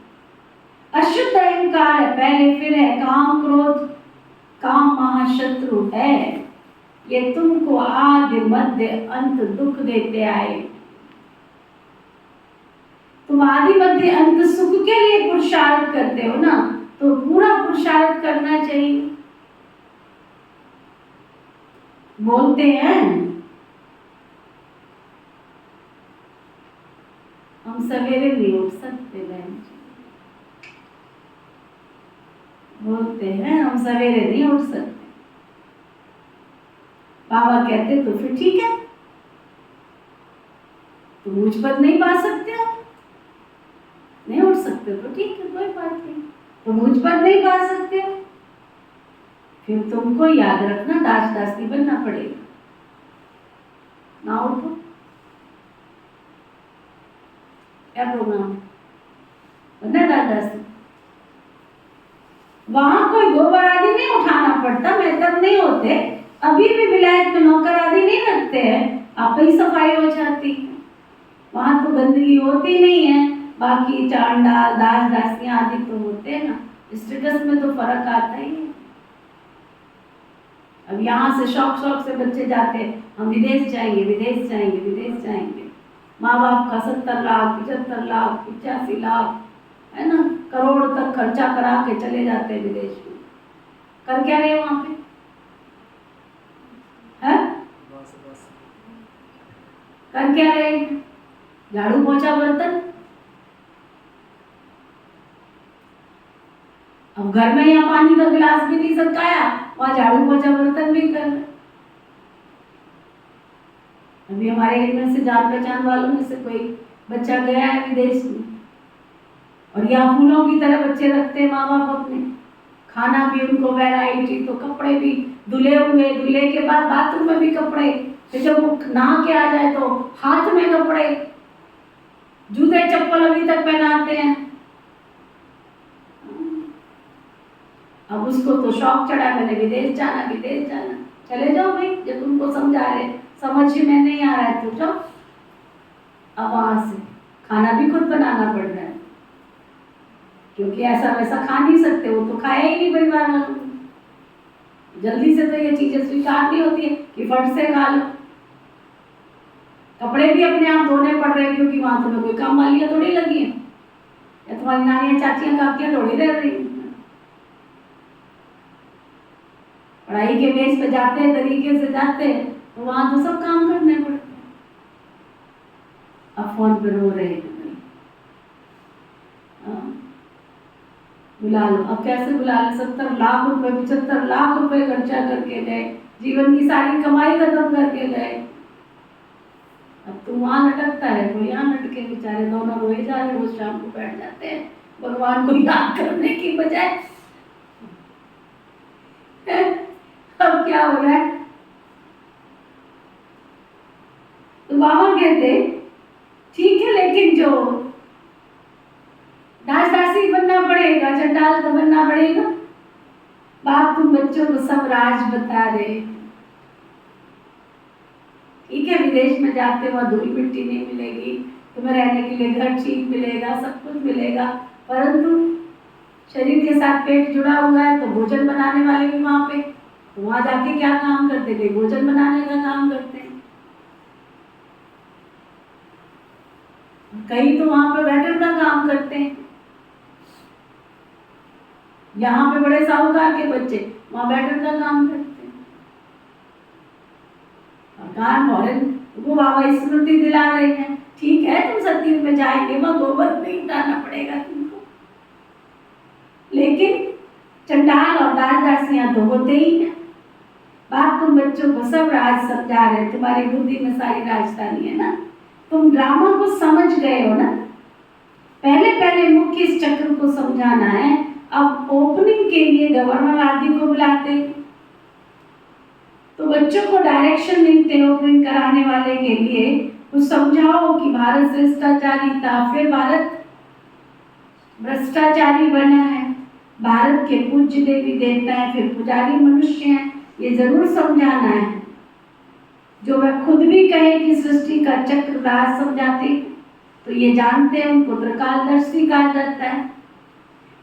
अशुद्ध अहंकार है, पहले फिर है काम क्रोध, काम महाशत्रु है। ये तुमको आदि मध्य अंत दुख देते आए। तुम आदि मध्य अंत सुख के लिए पुरुषार्थ करते हो ना, तो पूरा पुरुषार्थ करना चाहिए। बोलते हैं हम सवेरे नहीं उठ सकते बहन जी, बोलते हैं हम सवेरे नहीं उठ सकते। बाबा कहते तो फिर ठीक है, तो मुझ पर नहीं पा सकते हो, नहीं उठ सकते तो ठीक है, कोई बात नहीं। तो मुझ पर नहीं पा सकते हो, फिर तुमको याद रखना दास दासी बनना पड़ेगा। ना उठो, क्या प्रोग्राम बनना दास दासी। वहां कोई गोबर आदि नहीं उठाना पड़ता, मेहतर नहीं होते। अभी भी विलायत में नौकर आदि नहीं रखते हैं, आप ही सफाई हो जाती है। वहां तो गंदगी होती नहीं है, बाकी चांडाल दास दासियां आदि तो होते हैं ना। स्टेटस में तो फर्क आता ही है। अब यहाँ से शौक शौक से बच्चे जाते हैं, हम विदेश जाएंगे विदेश जाएंगे विदेश जाएंगे। माँ बाप का 70 लाख 75 लाख 85 लाख है ना, करोड़ तक खर्चा करा के चले जाते हैं विदेश में। कर क्या रहे वहां पे है? कर क्या रहे? झाड़ू पोछा बर्तन। अब घर में यहाँ पानी का गिलास भी नहीं सकाया, वहां झाड़ू पोछा बर्तन भी कर। अभी हमारे इनमें से जान पहचान वालों में से कोई बच्चा गया है विदेश में, और यहाँ फूलों की तरह बच्चे रखते हैं माँ बाप अपने। खाना भी उनको वैरायटी, तो कपड़े भी धुले हुए, धुले के बाद बाथरूम में भी कपड़े, फिर जब वो नहा के आ जाए तो हाथ में कपड़े, जूते चप्पल अभी तक पहनाते हैं। अब उसको तो शौक चढ़ा मैंने विदेश जाना विदेश जाना। चले जाओ भाई, जब तुमको समझा रहे, समझ में नहीं आ रहा है तो जाओ। अब वहां से खाना भी खुद बनाना पड़ रहा है, क्योंकि ऐसा वैसा खा नहीं सकते, वो तो खाया ही नहीं परिवार वालों ने। जल्दी से तो ये चीजें स्वीकार नहीं होती है कि फट से खा लो। कपड़े भी अपने आप धोने पड़ रहे हैं, क्योंकि वहां तुम्हें कोई काम वालियां थोड़ी लगी है, या तुम्हारी नानियां चाचियां काकियां थोड़ी रह रही हैं। पढ़ाई के बेस पे जाते हैं, तरीके से जाते हैं, तो वहां तो सब काम करने पड़ते हैं। अब फोन पे रो रहे हैं, बुला लो। अब कैसे बुला लो? 70 लाख रुपए 75 लाख रुपए खर्चा करके गए, जीवन की सारी कमाई खत्म करके गए। अब तू वहां लटकता है, कोई यहाँ लटके, बेचारे दोनों रोए जा रहे। रोज शाम को बैठ जाते हैं भगवान को याद करने की बजाय। अब क्या हो रहा है? तो बाबा कहते ठीक है, लेकिन जो दास दासी बनना पड़ेगा, चंडाल तो बनना पड़ेगा। बाप तुम बच्चों को सब राज बता रहे, ठीक है विदेश में जाते हो धूल मिट्टी नहीं मिलेगी, तुम्हें रहने के लिए घर ठीक मिलेगा, सब कुछ मिलेगा, परंतु शरीर के साथ पेट जुड़ा हुआ है, तो भोजन बनाने वाले भी वहां पे, तो वहां जाके क्या काम करते थे? भोजन बनाने का काम करते हैं। कई तो वहां पर वेटर का काम करते हैं, यहाँ पे बड़े साहूकार के बच्चे वहां बैठक का काम करते हैं। और कहाँ फॉरेन वो बाबा स्मृति दिला रहे हैं, ठीक है तुम सत्युग में जाएंगे, वहां गोबर नहीं उठाना पड़ेगा तुमको, लेकिन चंडाल और दास-दासियां तो होते ही हैं। बात तुम बच्चों को सब राज समझा रहे, तुम्हारी बुद्धि में सारी राजधानी है ना, तुम ड्रामा को समझ गए हो ना। पहले पहले मुख्य इस चक्र को समझाना है, अब ओपनिंग के लिए गवर्नर आदि को बुलाते हैं। तो बच्चों को डायरेक्शन मिलते हैं ओपनिंग कराने वाले के लिए, कुछ समझाओ कि भारत श्रेष्ठाचारी था, फिर भारत भ्रष्टाचारी बना है, भारत के पूज्य देवी देवता है, फिर पुजारी मनुष्य हैं, ये जरूर समझाना है। जो वह खुद भी कहे कि सृष्टि का चक्र राज समझाते, तो ये जानते हैं उनको त्रिकालदर्शी कहा जाता है।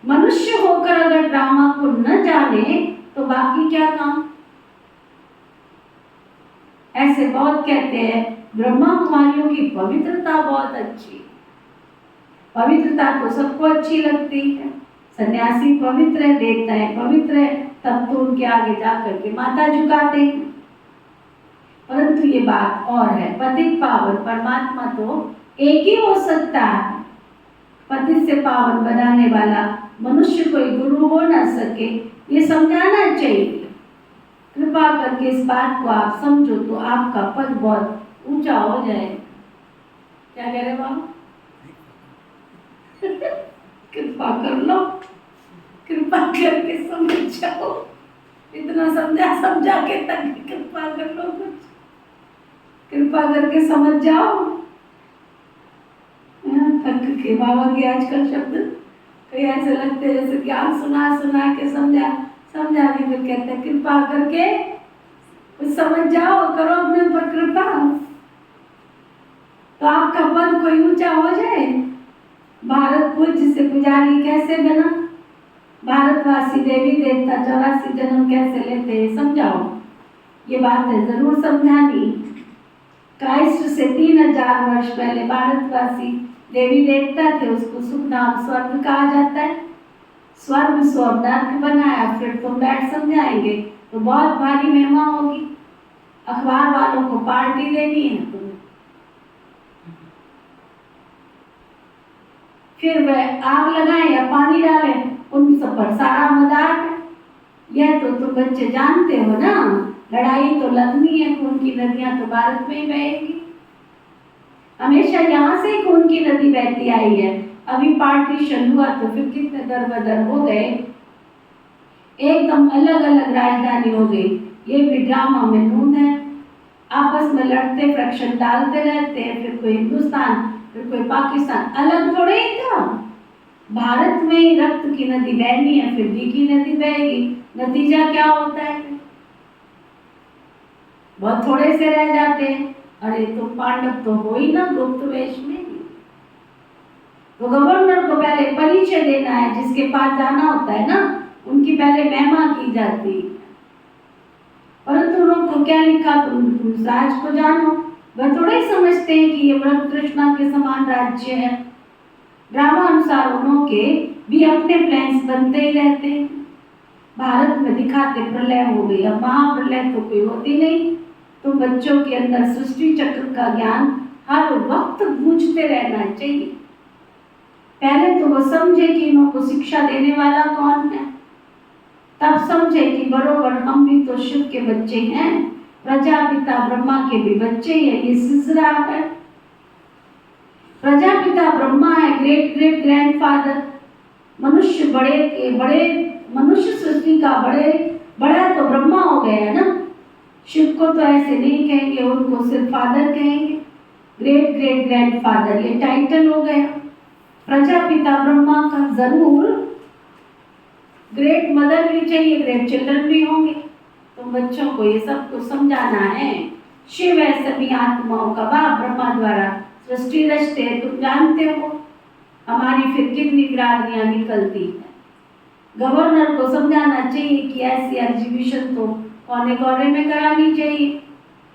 मनुष्य होकर अगर ड्रामा को न जाने तो बाकी क्या काम। ऐसे बहुत कहते हैं ब्रह्मा कुमारियों की पवित्रता बहुत अच्छी, पवित्रता तो सबको अच्छी लगती है, सन्यासी पवित्र है, देवताएं पवित्र है, तब तो उनके आगे जाकर के माथा झुकाते हैं। परंतु ये बात और है, पतित पावन परमात्मा तो एक ही हो सकता है। पतित से पावन बनाने वाला मनुष्य कोई गुरु हो ना सके, ये समझाना चाहिए। कृपा करके इस बात को आप समझो तो आपका पद बहुत ऊंचा हो जाए। क्या कह रहे बाबा? कृपा कर लो, कृपा करके समझ जाओ, इतना समझा के तक कृपा कर लो, कुछ कृपा करके समझ जाओ। थक के बाबा के आजकल शब्द कई ऐसे लगते हैं जैसे ज्ञान सुना के समझा के फिर कहते हैं कृपा करके कुछ समझ जाओ, करो अपने ऊपर कृपा, तो आपका पद कोई ऊंचा हो जाए। भारत पूज्य से पुजारी कैसे बना, भारतवासी देवी देवता 84 जन्म कैसे लेते हैं, समझाओ। ये बात है जरूर समझानी। क्राइस्ट से 3000 वर्ष पहले भारतवासी देवी देवता थे, उसको सुखधाम स्वर्ग कहा जाता है। स्वर्ग स्वर्ग नर्क बनाया, फिर तुम बैठ समझाएंगे तो बहुत भारी महिमा होगी, अखबार वालों को पार्टी देनी है तुम्हें। फिर वह आग लगाए या पानी डाले, उन सब पर सारा मजाक है। यह तो तुम बच्चे जानते हो ना, लड़ाई तो लड़नी है, खून की नदियां तो भारत में ही बहेगी, हमेशा यहाँ से खून की नदी बहती आई है। अभी पार्टीशन हुआ तो फिर कितने दर-बदर हो गए, एकदम अलग अलग राजधानी हो गई। ये भी ड्रामा में नून है, आपस में लड़ते फ्रैक्शन डालते रहते हैं, फिर कोई हिंदुस्तान फिर कोई पाकिस्तान, अलग थोड़े ही था। भारत में ही रक्त की नदी बहनी है, फिर घी की नदी बहेगी, नतीजा क्या होता है? बहुत थोड़े से रह जाते हैं। अरे तो पांडव तो हो ही ना गुप्त वेश में, तो गवर्नर को पहले परिचय देना है, जिसके पास जाना होता है ना, उनकी पहले महिमा की जाती है। परंतु लोग को क्या लिखा, तुम राज को जानो, वह थोड़े ही समझते हैं कि ये मृग तृष्णा के समान राज्य है। ड्रामा अनुसार उनके भी अपने प्लान्स बनते ही रहते हैं। भारत में दिखाते प्रलय हो गई, अब महाप्रलय तो कोई होती नहीं। तो बच्चों के अंदर सृष्टि चक्र का ज्ञान हर वक्त गूंजते रहना चाहिए। पहले तो वो समझे कि इनको शिक्षा देने वाला कौन है, तब समझे कि बरोबर हम भी तो शिव के बच्चे हैं, प्रजापिता ब्रह्मा के भी बच्चे हैं। ये सिलसिला है, प्रजापिता ब्रह्मा है, ग्रेट ग्रेट ग्रैंडफादर। मनुष्य मनुष्य सृष्टि का बड़ा तो ब्रह्मा हो गया है ना। शिव को तो ऐसे नहीं कहेंगे, उनको सिर्फ फादर कहेंगे, ग्रेट ग्रेट ग्रैंडफादर, ये टाइटल हो गया। प्रजापिता ब्रह्मा का जरूर ग्रेट मदर भी चाहिए, ग्रेट चिल्ड्रन भी होंगे। तो बच्चों को ये सब कुछ समझाना है। शिव है सभी आत्माओं का बाप, ब्रह्मा द्वारा सृष्टि रचते हैं, तुम जानते हो। हमारी फिर कितनी बिरादरियां निकलती है। गवर्नर को समझाना चाहिए कि ऐसी एग्जीबिशन तो कोने कोने में करानी चाहिए,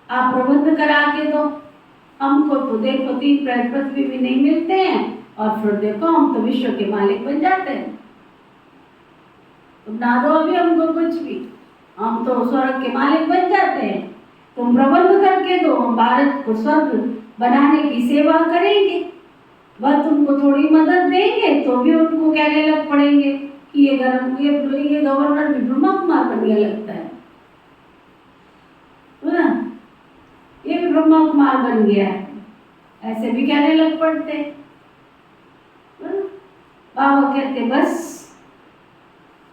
आप प्रबंध करा के दो। हमको तो देखो 3 पृथ्वी भी नहीं मिलते हैं, और फिर देखो हम तो विश्व के मालिक बन जाते हैं। तुम ना दो अभी हमको कुछ भी, हम तो स्वर्ग के मालिक बन जाते हैं। तुम प्रबंध करके दो, हम भारत को स्वर्ग बनाने की सेवा करेंगे। वह तुमको थोड़ी मदद देंगे तो भी उनको कहने लग पड़ेंगे कि ये गवर्नर भी ब्रह्मा कुमार बन गया लगता है ना, ये भी ब्रह्मा कुमार बन गया है, ऐसे भी कहने लग पड़ते। बाबा कहते बस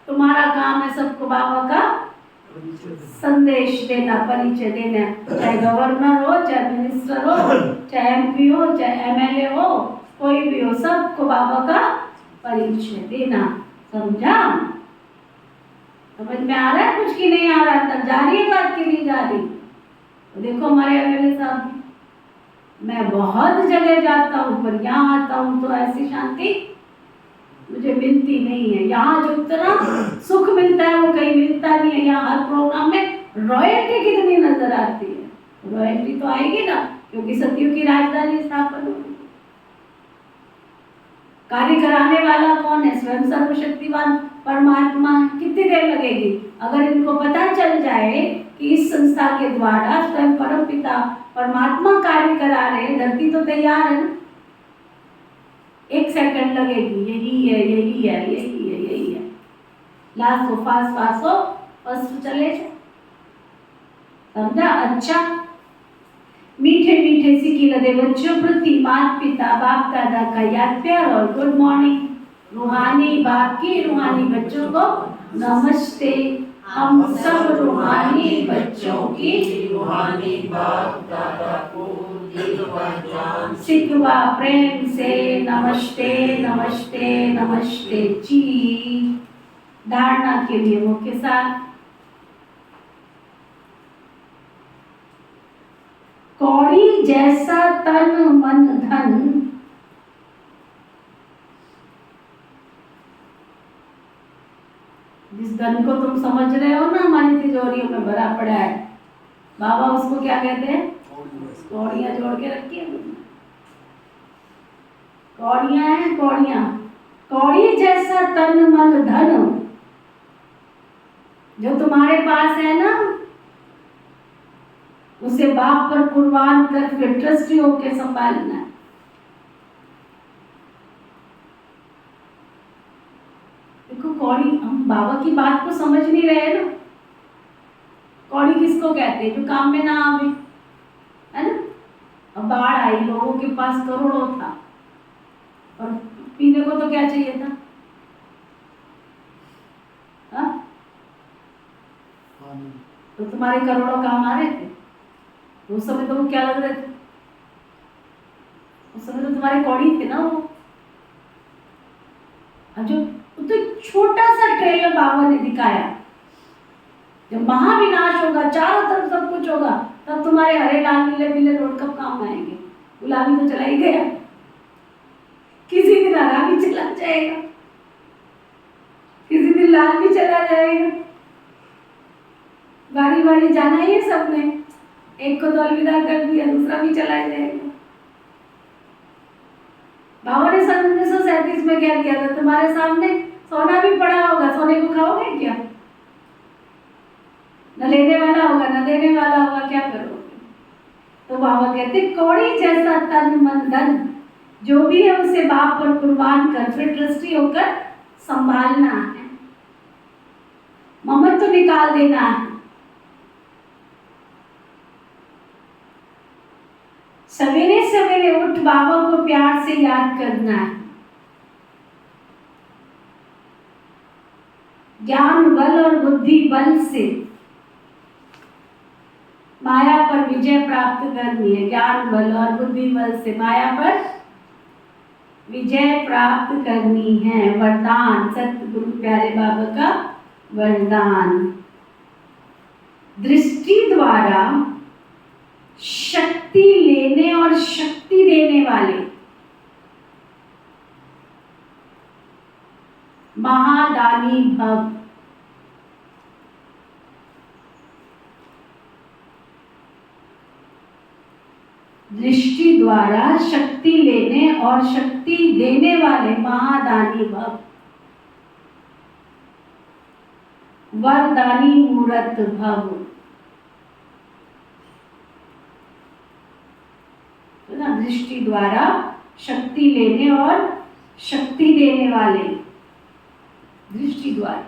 तुम्हारा काम है सबको बाबा का संदेश देना, परिचय देना, चाहे गवर्नर हो, चाहे मिनिस्टर हो, चाहे एमपी हो, चाहे एमएलए हो, कोई भी हो, सबको बाबा का परिचय देना। समझा? समझ में आ रहा है कुछ की नहीं आ रहा? तक जा रही है बात की नहीं जा रही? तो देखो हमारे एमएलए साहब, मैं बहुत जगह जाता हूँ पर यहाँ आता हूँ तो ऐसी शांति मुझे मिलती नहीं है। यहाँ जो इतना सुख मिलता है वो कहीं मिलता नहीं है। यहाँ हर प्रोग्राम में रॉयल्टी कितनी नजर आती है। रॉयल्टी तो आएगी ना, क्योंकि सतयुग की राजधानी स्थापन होगी। कार्य कराने वाला कौन है? स्वयं सर्वशक्तिवान परमात्मा है। कितनी देर लगेगी? अगर इनको पता चल जाए कि इस संस्था के द्वारा स्वयं परम पिता परमात्मा कार्य करा रहे, धरती तो तैयार है ना, 1 सेकंड लगेगी, यही है यही है यही है यही है, लास्ट हो फास्ट हो फर्स्ट चले जाए। समझा? अच्छा, मीठे मीठे सिकी लगे बच्चों प्रति माता पिता बाप दादा का याद प्यार और गुड मॉर्निंग। रूहानी बाप की रूहानी बच्चों को नमस्ते। हम सब रूहानी बच्चों की रूहानी बाप दादा को सिकवा प्रेम से नमस्ते नमस्ते नमस्ते जी। धारणा के नियमों के साथ कौड़ी जैसा तन मन धन, जिस धन को तुम समझ रहे हो ना हमारी तिजोरियों में भरा पड़ा है, बाबा उसको क्या कहते हैं? कौड़ियां जोड़ के रखी है, कौड़ियां हैं कौड़ियां। कौड़ी जैसा तन मन धन जो तुम्हारे पास है ना, उसे बाप पर कुर्बान कर फिर ट्रस्टी होकर संभालना है। देखो कौड़ी, हम बाबा की बात को समझ नहीं रहे ना। कौड़ी किसको कहते हैं? जो काम में ना आवे, है ना। अब बाढ़ आई, लोगों के पास करोड़ों था और पीने को तो क्या चाहिए था? हा? तो तुम्हारे करोड़ों काम आ रहे थे उस समय, तो वो क्या लग रहे थे? उस समय तो तुम्हारे कौड़ी थे ना वो। जो तो छोटा सा ट्रेलर बाबा ने दिखाया, जब महाविनाश होगा, चारों तरफ सब कुछ होगा, तब तुम्हारे हरे लाल नीले पीले रोड कब काम आएंगे? गुलाबी तो चला ही गया, किसी दिन हरा भी चला जाएगा, किसी दिन लाल भी चला जाएगा। बारी बारी जाना ही है सबने, एक को तो अलविदा कर दिया, दूसरा भी चला जाएगा। बाबा ने सन 1937 में क्या किया था? तुम्हारे सामने सोना भी पड़ा होगा, सोने को खाओगे क्या? न लेने वाला होगा न देने वाला होगा, क्या करोगे? तो बाबा कहते कौड़ी जैसा तन मन धन जो भी है उसे बाप पर कुर्बान कर फिर ट्रस्टी होकर संभालना है, ममत्व तो निकाल देना है। सवेरे सवेरे उठ बाबा को प्यार से याद करना है। ज्ञान बल और बुद्धि बल से माया पर विजय प्राप्त करनी है। ज्ञान बल और बुद्धि बल से माया पर विजय प्राप्त करनी है। वरदान सतगुरु प्यारे बाबा का वरदान, दृष्टि द्वारा शक्ति लेने और शक्ति देने वाले महादानी भव। दृष्टि द्वारा शक्ति लेने और शक्ति देने वाले महादानी भव। वरदानी मूरत भव। तो ना दृष्टि द्वारा शक्ति लेने और शक्ति देने वाले, दृष्टि द्वारा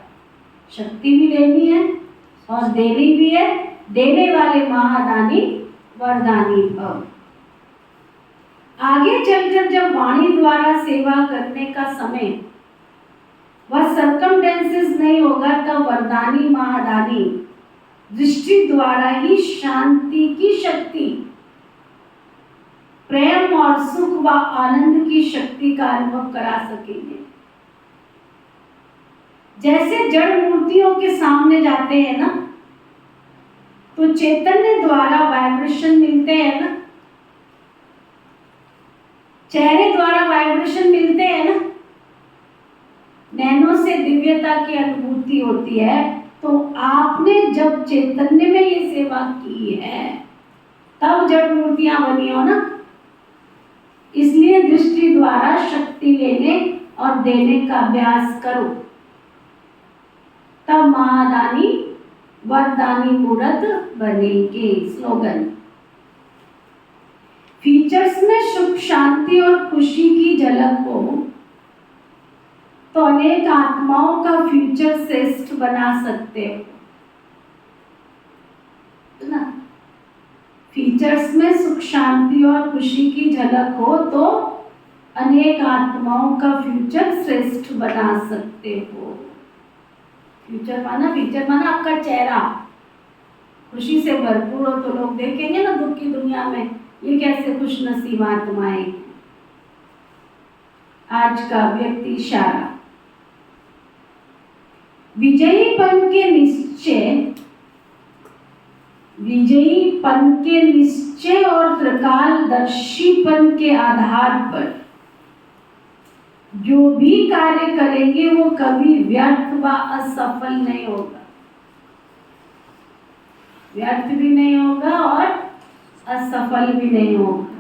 शक्ति भी लेनी है और देनी भी है, देने वाले महादानी वरदानी भव। आगे चलकर जब वाणी द्वारा सेवा करने का समय वह सर्कमस्टेंसेस नहीं होगा, तब वरदानी महादानी दृष्टि द्वारा ही शांति की शक्ति, प्रेम और सुख व आनंद की शक्ति का अनुभव करा सकेंगे। जैसे जड़ मूर्तियों के सामने जाते हैं ना, तो चैतन्य द्वारा वाइब्रेशन मिलते हैं ना, चेहरे द्वारा वाइब्रेशन मिलते हैं ना, नैनों से दिव्यता की अनुभूति होती है। तो आपने जब चैतन्य में ये सेवा की है तब जड़ मूर्तियां बनी हो ना, इसलिए दृष्टि द्वारा शक्ति लेने और देने का अभ्यास करो, तब महादानी वरदानी मूरत बनेंगे। स्लोगन। फीचर्स में सुख, शांति और खुशी की झलक हो तो अनेक आत्माओं का फ्यूचर श्रेष्ठ बना सकते हो ना। फीचर्स में सुख, शांति और खुशी की झलक हो तो अनेक आत्माओं का फ्यूचर श्रेष्ठ बना सकते हो। फीचर माना आपका चेहरा खुशी से भरपूर हो तो लोग देखेंगे ना दुख की दुनिया में ये कैसे खुश नसीब आत्माएं। आज का व्यक्ति इशारा। विजयीपन के निश्चय और त्रिकालदर्शीपन के आधार पर जो भी कार्य करेंगे वो कभी व्यर्थ व असफल नहीं होगा, व्यर्थ भी नहीं होगा और असफल भी नहीं होगा।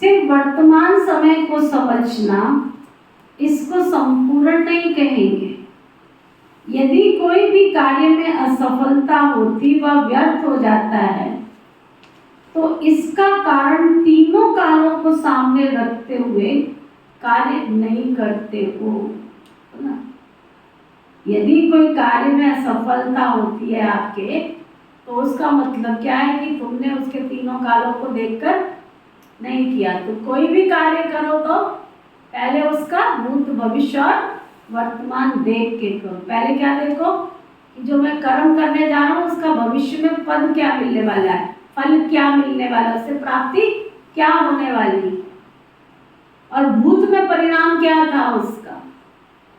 सिर्फ वर्तमान समय को समझना इसको संपूर्ण नहीं कहेंगे। यदि कोई भी कार्य में असफलता होती व व्यर्थ हो जाता है तो इसका कारण तीनों कालों को सामने रखते हुए कार्य नहीं करते हो ना। यदि कोई कार्य में असफलता होती है आपके, तो उसका मतलब क्या है कि तुमने उसके तीनों कालों को देखकर नहीं किया। तो कोई भी कार्य करो तो पहले उसका भूत, भविष्य और वर्तमान देख के करो। पहले क्या देखो कि जो मैं कर्म करने जा रहा हूँ उसका भविष्य में पद क्या मिलने वाला है, फल क्या मिलने वाला है, उससे प्राप्ति क्या होने वाली है, और भूत में परिणाम क्या था उसका,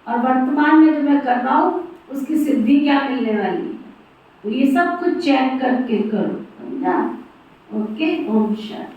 और वर्तमान में जो मैं कर रहा हूँ उसकी सिद्धि क्या मिलने वाली है। तो ये सब कुछ चेक करके करो, समझा? ओके। ओम शांति।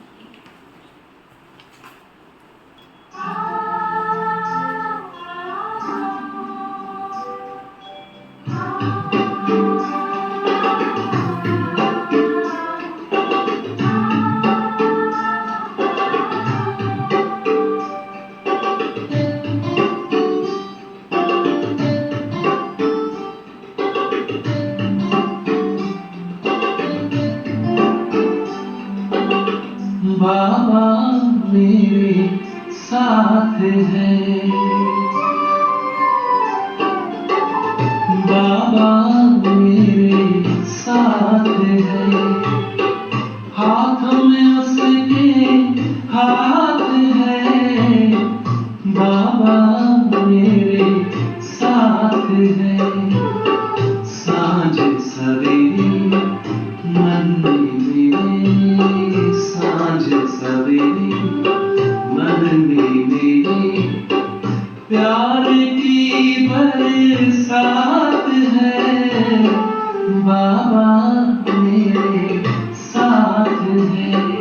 बाबा मेरे साथ है, बाबा मेरे साथ है, हाथ में उसके हाथ है, बाबा मेरे साथ है। सांझ सवेरे मन मेरे, सांझ सवेरे मन मेरे, प्यार की बरसात है, बाबा मेरे साथ है।